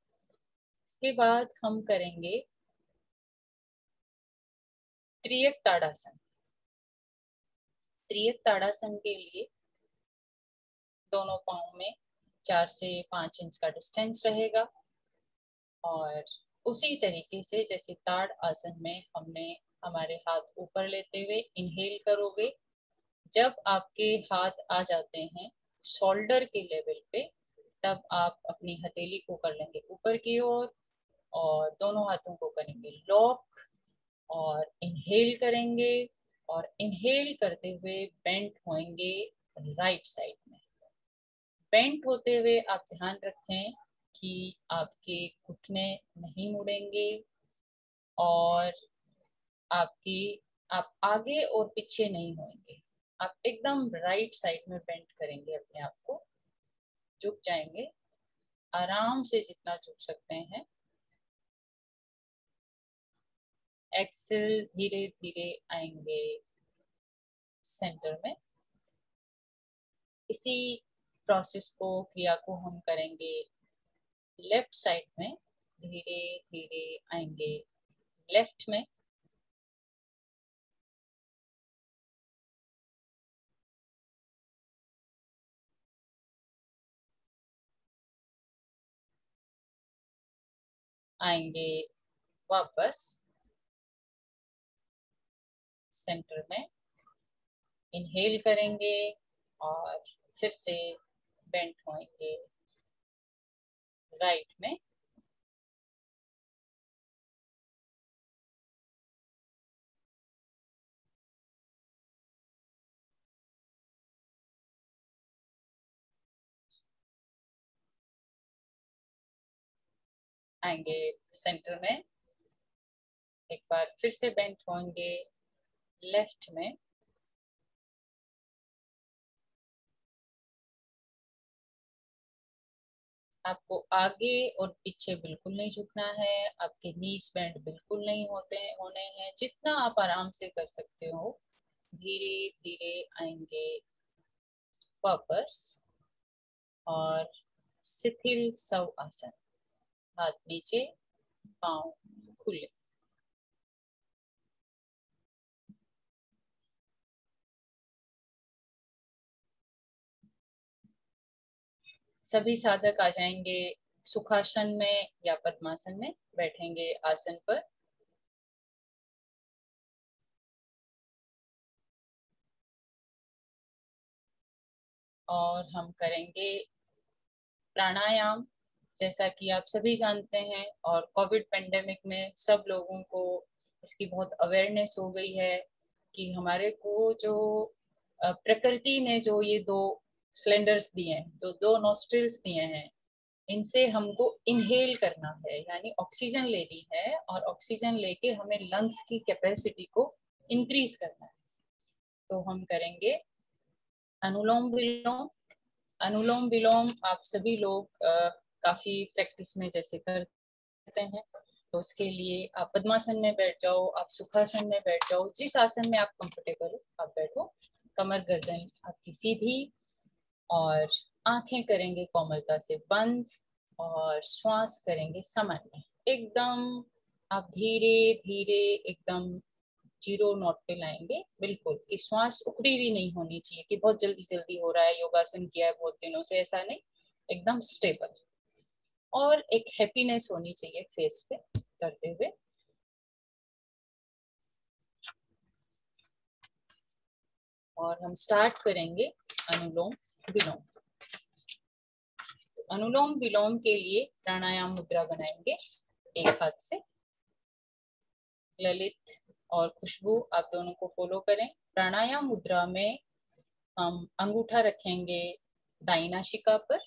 इसके बाद हम करेंगे त्रियक ताड़ासन। त्रियक ताड़ासन के लिए दोनों पाँव में 4 से 5 इंच का डिस्टेंस रहेगा। और उसी तरीके से जैसे ताड़ आसन में हमने हमारे हाथ ऊपर लेते हुए इनहेल करोगे। जब आपके हाथ आ जाते हैं शोल्डर के लेवल पे, तब आप अपनी हथेली को कर लेंगे ऊपर की ओर और दोनों हाथों को करेंगे लॉक और इनहेल करेंगे। और इनहेल करते हुए बेंट होएंगे राइट साइड में। बेंट होते हुए आप ध्यान रखें कि आपके घुटने नहीं मुड़ेंगे और आप आगे और पीछे नहीं होंगे। आप एकदम राइट साइड में बेंट करेंगे, अपने आप को झुक जाएंगे आराम से, जितना झुक सकते हैं। एक्सेल, धीरे धीरे आएंगे सेंटर में। इसी प्रोसेस को, क्रिया को हम करेंगे लेफ्ट साइड में। धीरे धीरे आएंगे लेफ्ट में, आएंगे वापस सेंटर में, इनहेल करेंगे और फिर से बेंट होएंगे राइट में। आएंगे सेंटर में, एक बार फिर से बेंट होंगे लेफ्ट में, आपको आगे और पीछे बिल्कुल नहीं झुकना है, आपके नीज बेंड बिल्कुल नहीं होने हैं। जितना आप आराम से कर सकते हो, धीरे धीरे आएंगे वापस और शिथिल शव आसन, हाथ नीचे, पांव खुले। सभी साधक आ जाएंगे सुखासन में या पद्मासन में, बैठेंगे आसन पर। और हम करेंगे प्राणायाम। जैसा कि आप सभी जानते हैं और कोविड पेंडेमिक में सब लोगों को इसकी बहुत अवेयरनेस हो गई है कि हमारे को जो प्रकृति ने जो ये दो सिलेंडर्स दिए हैं, तो दो नॉस्ट्रिल्स दिए हैं, इनसे हमको इनहेल करना है, यानी ऑक्सीजन लेनी है और ऑक्सीजन लेके हमें लंग्स की कैपेसिटी को इंक्रीज करना है। तो हम करेंगे अनुलोम विलोम। अनुलोम विलोम आप सभी लोग काफी प्रैक्टिस में जैसे करते हैं, तो उसके लिए आप पद्मासन में बैठ जाओ, आप सुखासन में बैठ जाओ, जिस आसन में आप कंफर्टेबल हो आप बैठो। कमर गर्दन आपकी सीधी और आंखें करेंगे कोमलता से बंद और श्वास करेंगे सामान्य एकदम। आप धीरे धीरे एकदम 0 नोट पे लाएंगे, बिल्कुल कि श्वास उखड़ी भी नहीं होनी चाहिए कि बहुत जल्दी जल्दी हो रहा है, योगासन किया है बहुत दिनों से, ऐसा नहीं, एकदम स्टेबल। और एक हैप्पीनेस होनी चाहिए फेस पे करते हुए। और हम स्टार्ट करेंगे अनुलोम विलोम। अनुलोम विलोम के लिए प्राणायाम मुद्रा बनाएंगे एक हाथ से। ललित और खुशबू आप दोनों को फॉलो करें। प्राणायाम मुद्रा में हम अंगूठा रखेंगे दाईं नासिका पर,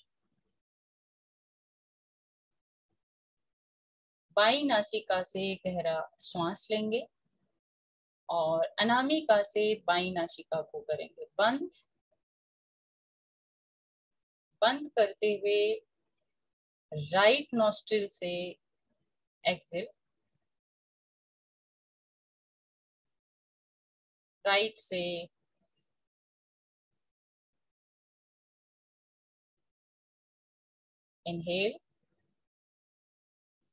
बाईं नासिका से गहरा श्वास लेंगे और अनामिका से बाईं नासिका को करेंगे बंद। बंद करते हुए राइट नॉस्ट्रिल से एक्सेल, राइट से इनहेल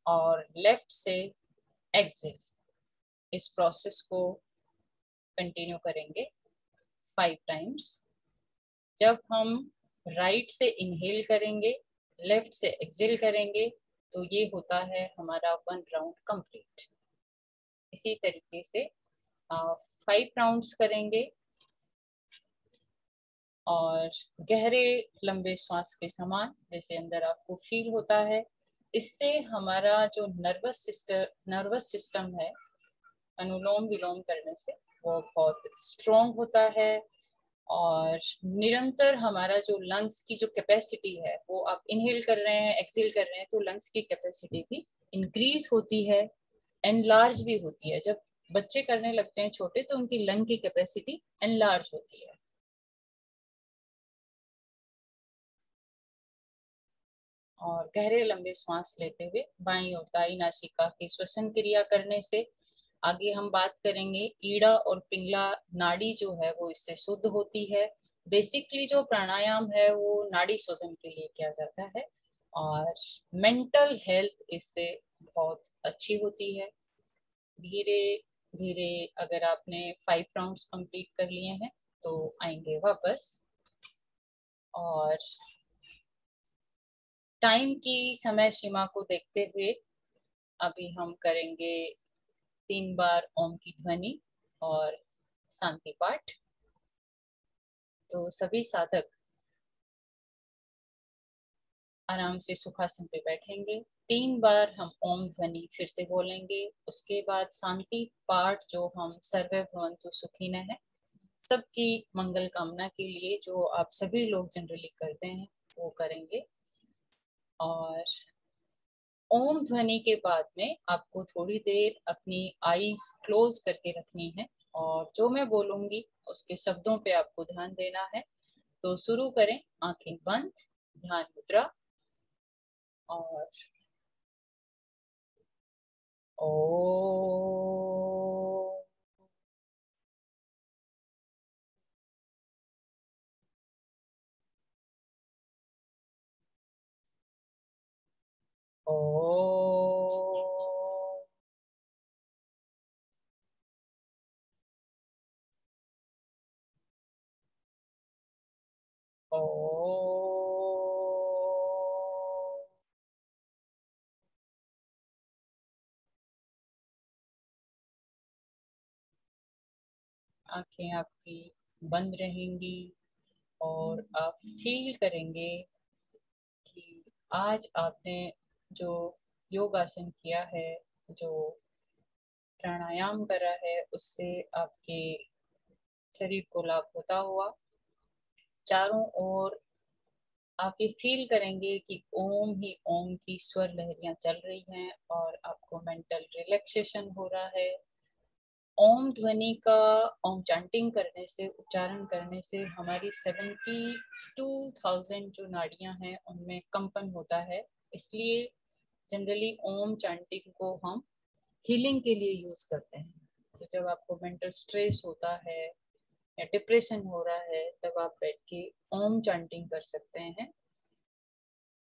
और लेफ्ट से एक्सेल। इस प्रोसेस को कंटिन्यू करेंगे 5 टाइम्स। जब हम राइट से इनहेल करेंगे, लेफ्ट से एक्सेल करेंगे, तो ये होता है हमारा 1 राउंड कंप्लीट। इसी तरीके से 5 राउंड्स करेंगे और गहरे लंबे श्वास के समान जैसे अंदर आपको फील होता है। इससे हमारा जो नर्वस सिस्टम है अनुलोम विलोम करने से वो बहुत स्ट्रॉन्ग होता है और निरंतर हमारा जो लंग्स की जो कैपेसिटी है, वो आप इनहेल कर रहे हैं एक्सेल कर रहे हैं तो लंग्स की कैपेसिटी भी इंक्रीज होती है, एनलार्ज भी होती है। जब बच्चे करने लगते हैं छोटे तो उनकी लंग की कैपेसिटी एनलार्ज होती है। और गहरे लंबे श्वास लेते हुए बाईं और दाईं नासिका की श्वसन क्रिया करने से आगे हम बात करेंगे ईड़ा और पिंगला नाड़ी जो है वो इससे शुद्ध होती है। बेसिकली जो प्राणायाम है वो नाड़ी शोधन के लिए किया जाता है और मेंटल हेल्थ इससे बहुत अच्छी होती है। धीरे धीरे अगर आपने 5 राउंड्स कंप्लीट कर लिए हैं तो आएंगे वापस और टाइम की समय सीमा को देखते हुए अभी हम करेंगे 3 बार ओम की ध्वनि और शांति पाठ। तो सभी साधक आराम से सुखासन पे बैठेंगे। 3 बार हम ओम ध्वनि फिर से बोलेंगे, उसके बाद शांति पाठ जो हम सर्वे भवन्तु सुखिनः है सबकी मंगल कामना के लिए जो आप सभी लोग जनरली करते हैं वो करेंगे। और ओम ध्वनि के बाद में आपको थोड़ी देर अपनी आईज क्लोज करके रखनी है और जो मैं बोलूंगी उसके शब्दों पे आपको ध्यान देना है। तो शुरू करें, आंखें बंद, ध्यान मुद्रा। और ओ आंखें आपकी बंद रहेंगी और आप फील करेंगे कि आज आपने जो योगासन किया है, जो प्राणायाम करा है, उससे आपके शरीर को लाभ होता हुआ। चारों ओर आप ये फील करेंगे कि ओम ही ओम की स्वर लहरियां चल रही हैं और आपको मेंटल रिलैक्सेशन हो रहा है। ओम ध्वनि का ओम चैंटिंग करने से, उच्चारण करने से हमारी 72,000 जो नाड़ियां हैं उनमें कंपन होता है। इसलिए जनरली ओम चैंटिंग को हम हीलिंग के लिए यूज करते हैं। तो जब आपको मेंटल स्ट्रेस होता है या डिप्रेशन हो रहा है, तब आप बैठ के ओम चैंटिंग कर सकते हैं।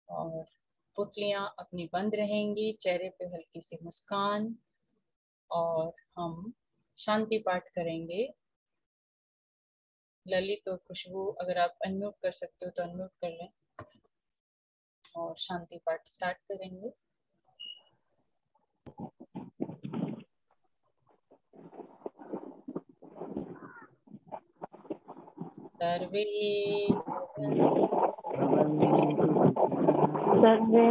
और पुतलियां अपनी बंद रहेंगी, चेहरे पे हल्की सी मुस्कान, और हम शांति पाठ करेंगे। ललित और खुशबू, अगर आप अनम्यूट कर सकते हो तो अनम्यूट कर लें और शांति पाठ स्टार्ट करेंगे। सर्वे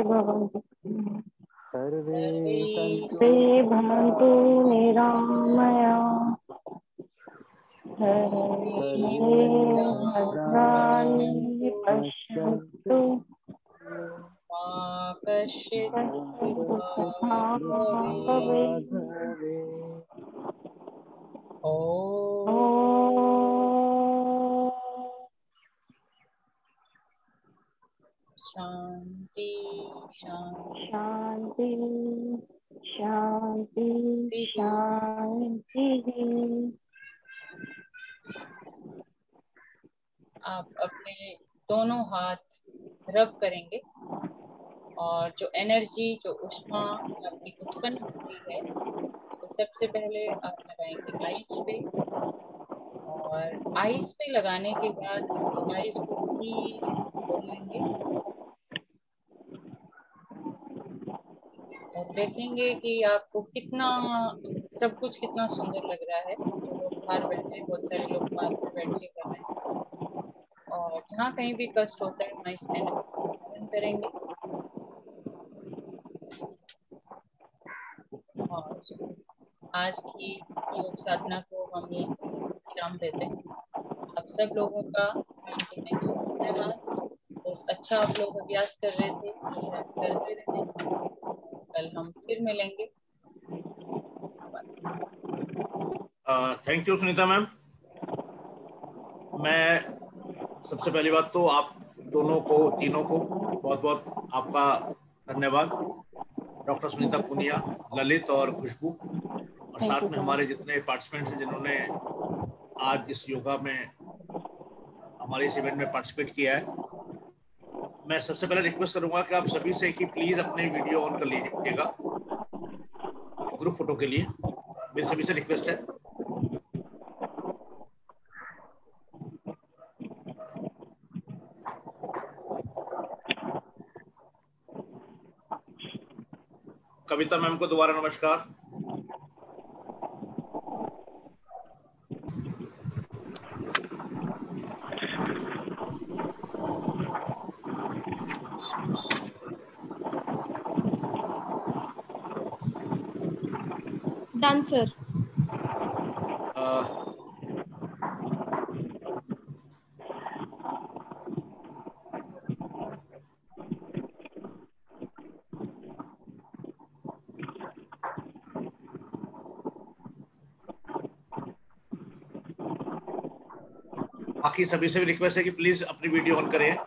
भवन्तु सर्वे भवन्तु निरामया सर्वे भद्राणि पश्यन्तु मा कश्चित् दुःखभाग् भवेत्। भवेत्। शांति शांति शांति शांति। आप अपने दोनों हाथ रब करेंगे और जो एनर्जी, जो उष्मा आपकी उत्पन्न होती है, तो सबसे पहले आप लगाएंगे आइस पे, और आइस पे लगाने के बाद अपनी आइस को धीरे से खोल लेंगे और देखेंगे कि आपको कितना सब कुछ कितना सुंदर लग रहा है। जो लोग बाहर बैठे हैं, बहुत सारे लोग पार्क में बैठ के कर रहे हैं, और जहाँ कहीं भी कष्ट होता है वहाँ इस एनर्जी को धारण करेंगे। और आज की योग साधना को हम ये विराम देते हैं। आप सब लोगों का ध्यान देने के लिए धन्यवाद। बहुत अच्छा आप लोग अभ्यास कर रहे थे, अभ्यास करते रहें। कल हम फिर मिलेंगे। Thank you Sunita ma'am. मैं सबसे पहली बात तो आप दोनों को, तीनों को बहुत बहुत आपका धन्यवाद। डॉक्टर सुनीता पुनिया, ललित और खुशबू, और साथ में हमारे जितने पार्टिसिपेंट्स हैं जिन्होंने आज इस योगा में हमारे इस इवेंट में पार्टिसिपेट किया है। मैं सबसे पहले रिक्वेस्ट करूंगा कि आप सभी से कि प्लीज अपने वीडियो ऑन कर लीजिएगा ग्रुप फोटो के लिए। मेरी सभी से रिक्वेस्ट है। कविता मैम को दोबारा नमस्कार। Done sir. बाकी सभी से भी रिक्वेस्ट है कि प्लीज अपनी वीडियो ऑन करें।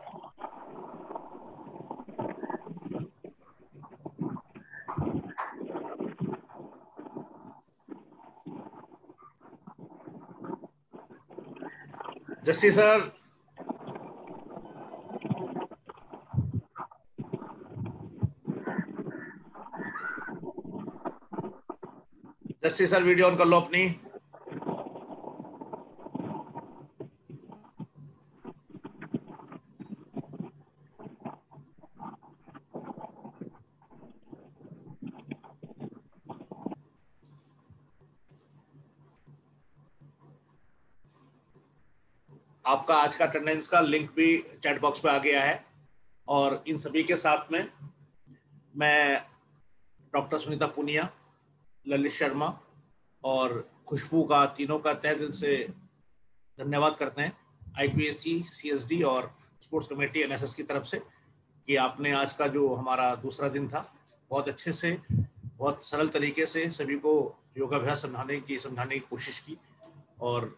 Justice sir, justice sir video on कर लो अपनी। आपका आज का अटेंडेंस का लिंक भी चैट बॉक्स पे आ गया है। और इन सभी के साथ में मैं डॉक्टर सुनीता पुनिया, ललित शर्मा और खुशबू का, तीनों का तहे दिल से धन्यवाद करते हैं IQAC, CSD और स्पोर्ट्स कमेटी NSS की तरफ से कि आपने आज का जो हमारा दूसरा दिन था बहुत अच्छे से, बहुत सरल तरीके से सभी को योगाभ्यास समझाने की कोशिश की। और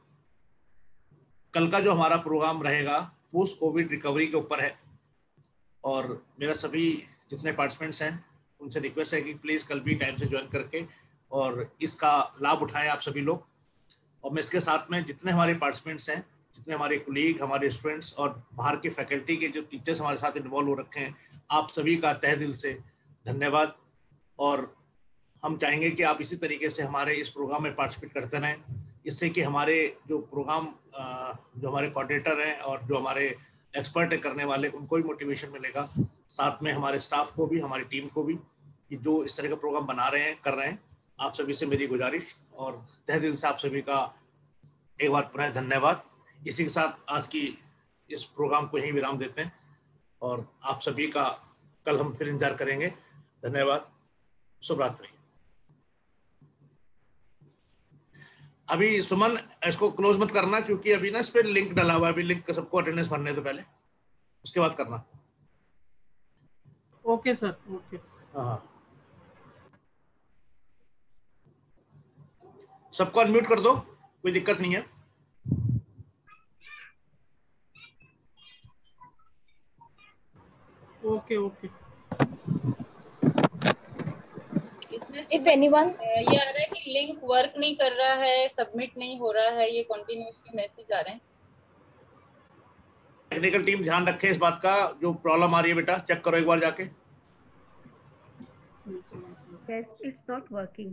कल का जो हमारा प्रोग्राम रहेगा पोस्ट कोविड रिकवरी के ऊपर है। और मेरा सभी जितने पार्टिसिपेंट्स हैं उनसे रिक्वेस्ट है कि प्लीज़ कल भी टाइम से ज्वाइन करके और इसका लाभ उठाएं आप सभी लोग। और मैं इसके साथ में जितने हमारे पार्टिसिपेंट्स हैं, जितने हमारे कुलीग, हमारे स्टूडेंट्स और बाहर के फैकल्टी के जो टीचर्स हमारे साथ इन्वॉल्व हो रखे हैं, आप सभी का तहे दिल से धन्यवाद। और हम चाहेंगे कि आप इसी तरीके से हमारे इस प्रोग्राम में पार्टिसिपेट करते रहें, इससे कि हमारे जो प्रोग्राम जो हमारे कोऑर्डिनेटर हैं और जो हमारे एक्सपर्ट है करने वाले, उनको भी मोटिवेशन मिलेगा, साथ में हमारे स्टाफ को भी, हमारी टीम को भी, कि जो इस तरह का प्रोग्राम बना रहे हैं, कर रहे हैं। आप सभी से मेरी गुजारिश और तहे दिल से आप सभी का एक बार पुनः धन्यवाद। इसी के साथ आज की इस प्रोग्राम को यहीं विराम देते हैं और आप सभी का कल हम फिर इंतजार करेंगे। धन्यवाद, शुभ रात्रि। अभी सुमन इसको क्लोज मत करना क्योंकि अभी ना इस पर लिंक डाला हुआ है, अभी लिंक सबको अटेंडेंस भरने तो पहले, उसके बाद करना। Okay sir, okay. हाँ, सबको अनम्यूट कर दो, कोई दिक्कत नहीं है। Okay okay. इसमें If anyone, ये आ रहा है कि लिंक वर्क नहीं कर रहा है, सबमिट नहीं हो रहा है, ये कंटिन्यूअसली मैसेज आ रहे हैं। टेक्निकल टीम ध्यान रखे इस बात का, जो प्रॉब्लम आ रही है बेटा चेक करो एक बार जाके। yes, it's not working.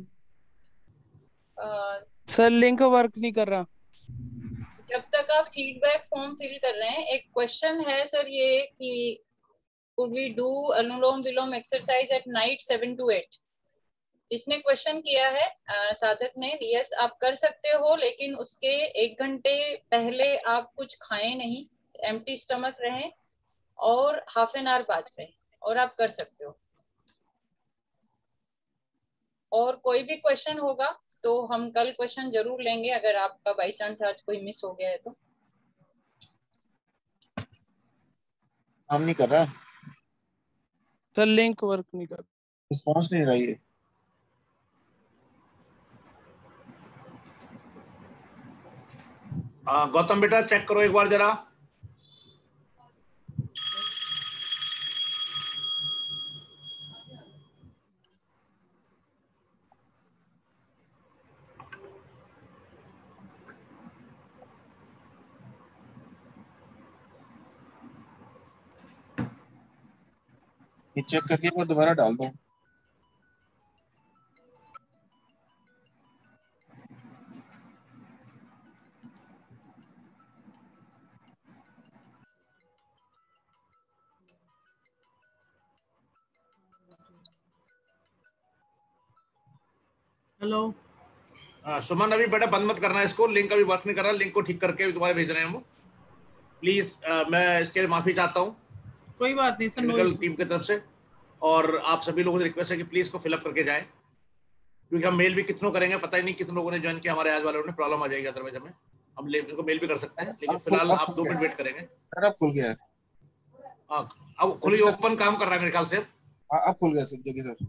Sir link work नहीं कर रहा। जब तक आप फीडबैक फॉर्म फिल कर रहे हैं, एक क्वेश्चन है सर ये कि could we do anulom vilom exercise at night 7 to 8? जिसने क्वेश्चन किया है साधक ने, यस आप कर सकते हो, लेकिन उसके 1 घंटे पहले आप कुछ खाएं नहीं, एम्प्टी स्टमक रहें और हाफ एन आवर बाद रहें, और आप कर सकते हो। और कोई भी क्वेश्चन होगा तो हम कल क्वेश्चन जरूर लेंगे, अगर आपका बाई चांस आज कोई मिस हो गया है तो। काम नहीं कर रहा, सर लिंक वर्क नहीं कर रहा। रिस्पॉन्स नहीं रही है। गौतम बेटा चेक करो एक बार जरा। ये चेक करके एक बार दोबारा डाल दो। हेलो। सुमन अभी बेटा बंद मत करना इसको, लिंक अभी वर्क नहीं कर रहा, लिंक को ठीक करके दोबारा भेज रहे हैं हम। प्लीज मैं इसके लिए माफी चाहता हूँ कोई बात नहीं सर, टेक्निकल टीम की तरफ से। और आप सभी लोगों से रिक्वेस्ट है कि प्लीज को फिलअप करके जाएं, क्योंकि हम मेल भी कितनों करेंगे पता ही नहीं, कितने लोगों ने ज्वाइन किया हमारे आज वालों ने, प्रॉब्लम आ जाएगी अदरवाइज हमें। हम इनको मेल भी कर सकते हैं, लेकिन फिलहाल आप 2 मिनट वेट करेंगे। सर अब खुल गया है। अब खुली ओपन काम कर रहा है मेरे ख्याल से। हाँ अब खुल गया सर, देखिए sir.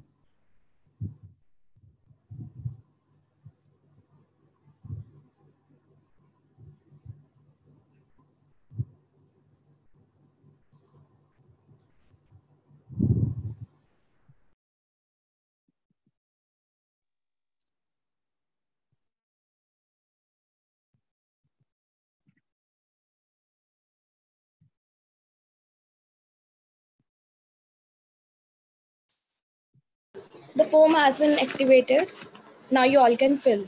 The foam has been activated. Now you all can fill.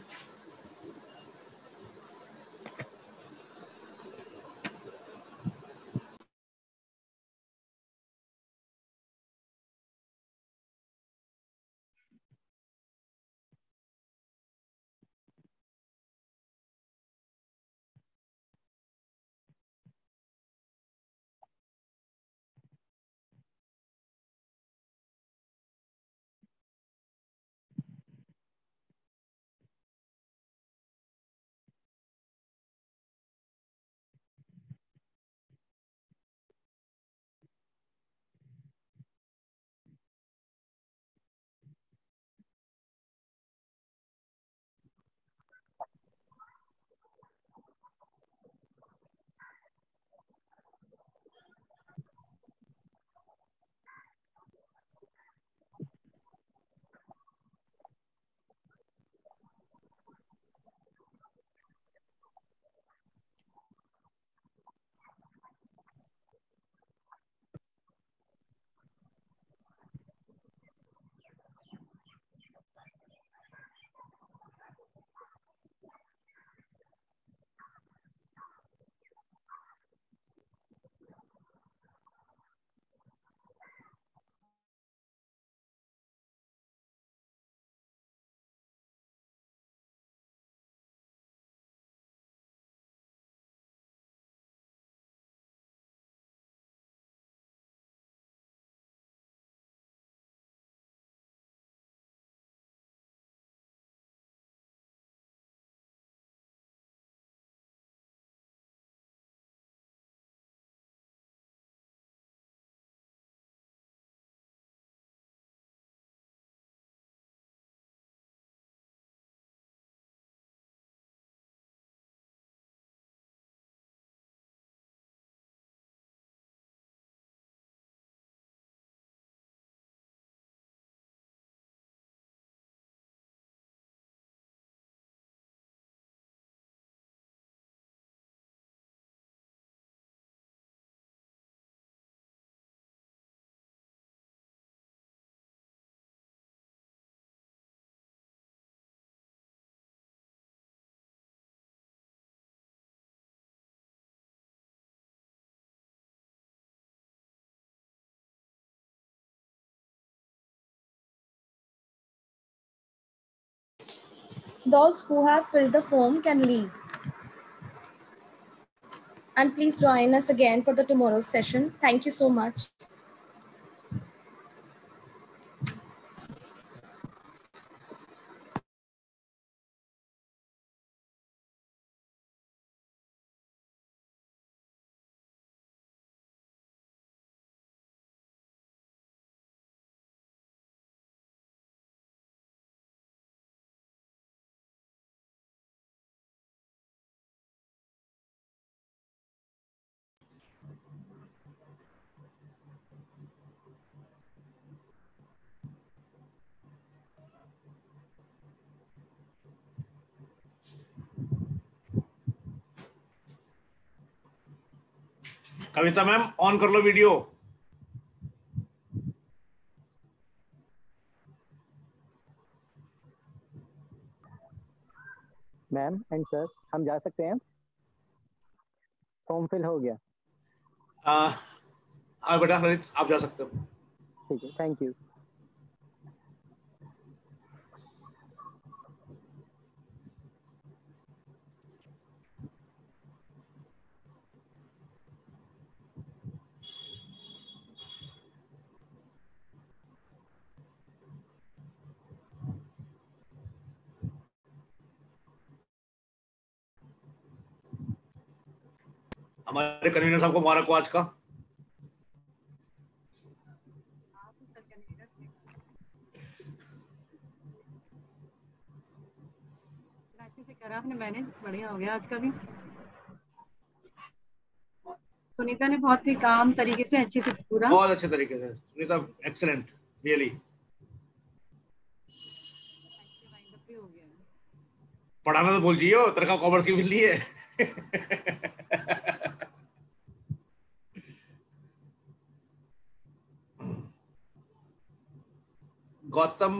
Those who have filled the foam can leave. And please join us again for the tomorrow's session. Thank you so much. Kavita ma'am on कर लो video. Ma'am and sir, हम जा सकते हैं? Form fill हो गया। बेटा ललित आप जा सकते हो। ठीक है, थैंक यू। हमारे कन्वीनर साहब को मुबारक हो आज का। अच्छे से करा आपने मैनेज, बढ़िया हो गया आज का भी। सुनीता ने बहुत ही काम तरीके से अच्छे से पूरा, बहुत अच्छे तरीके से सुनीता, एक्सीलेंट रियली। हो गया। पढ़ाना तो भूल जियो, तनख्वाह कॉमर्स की मिल रही है। गौतम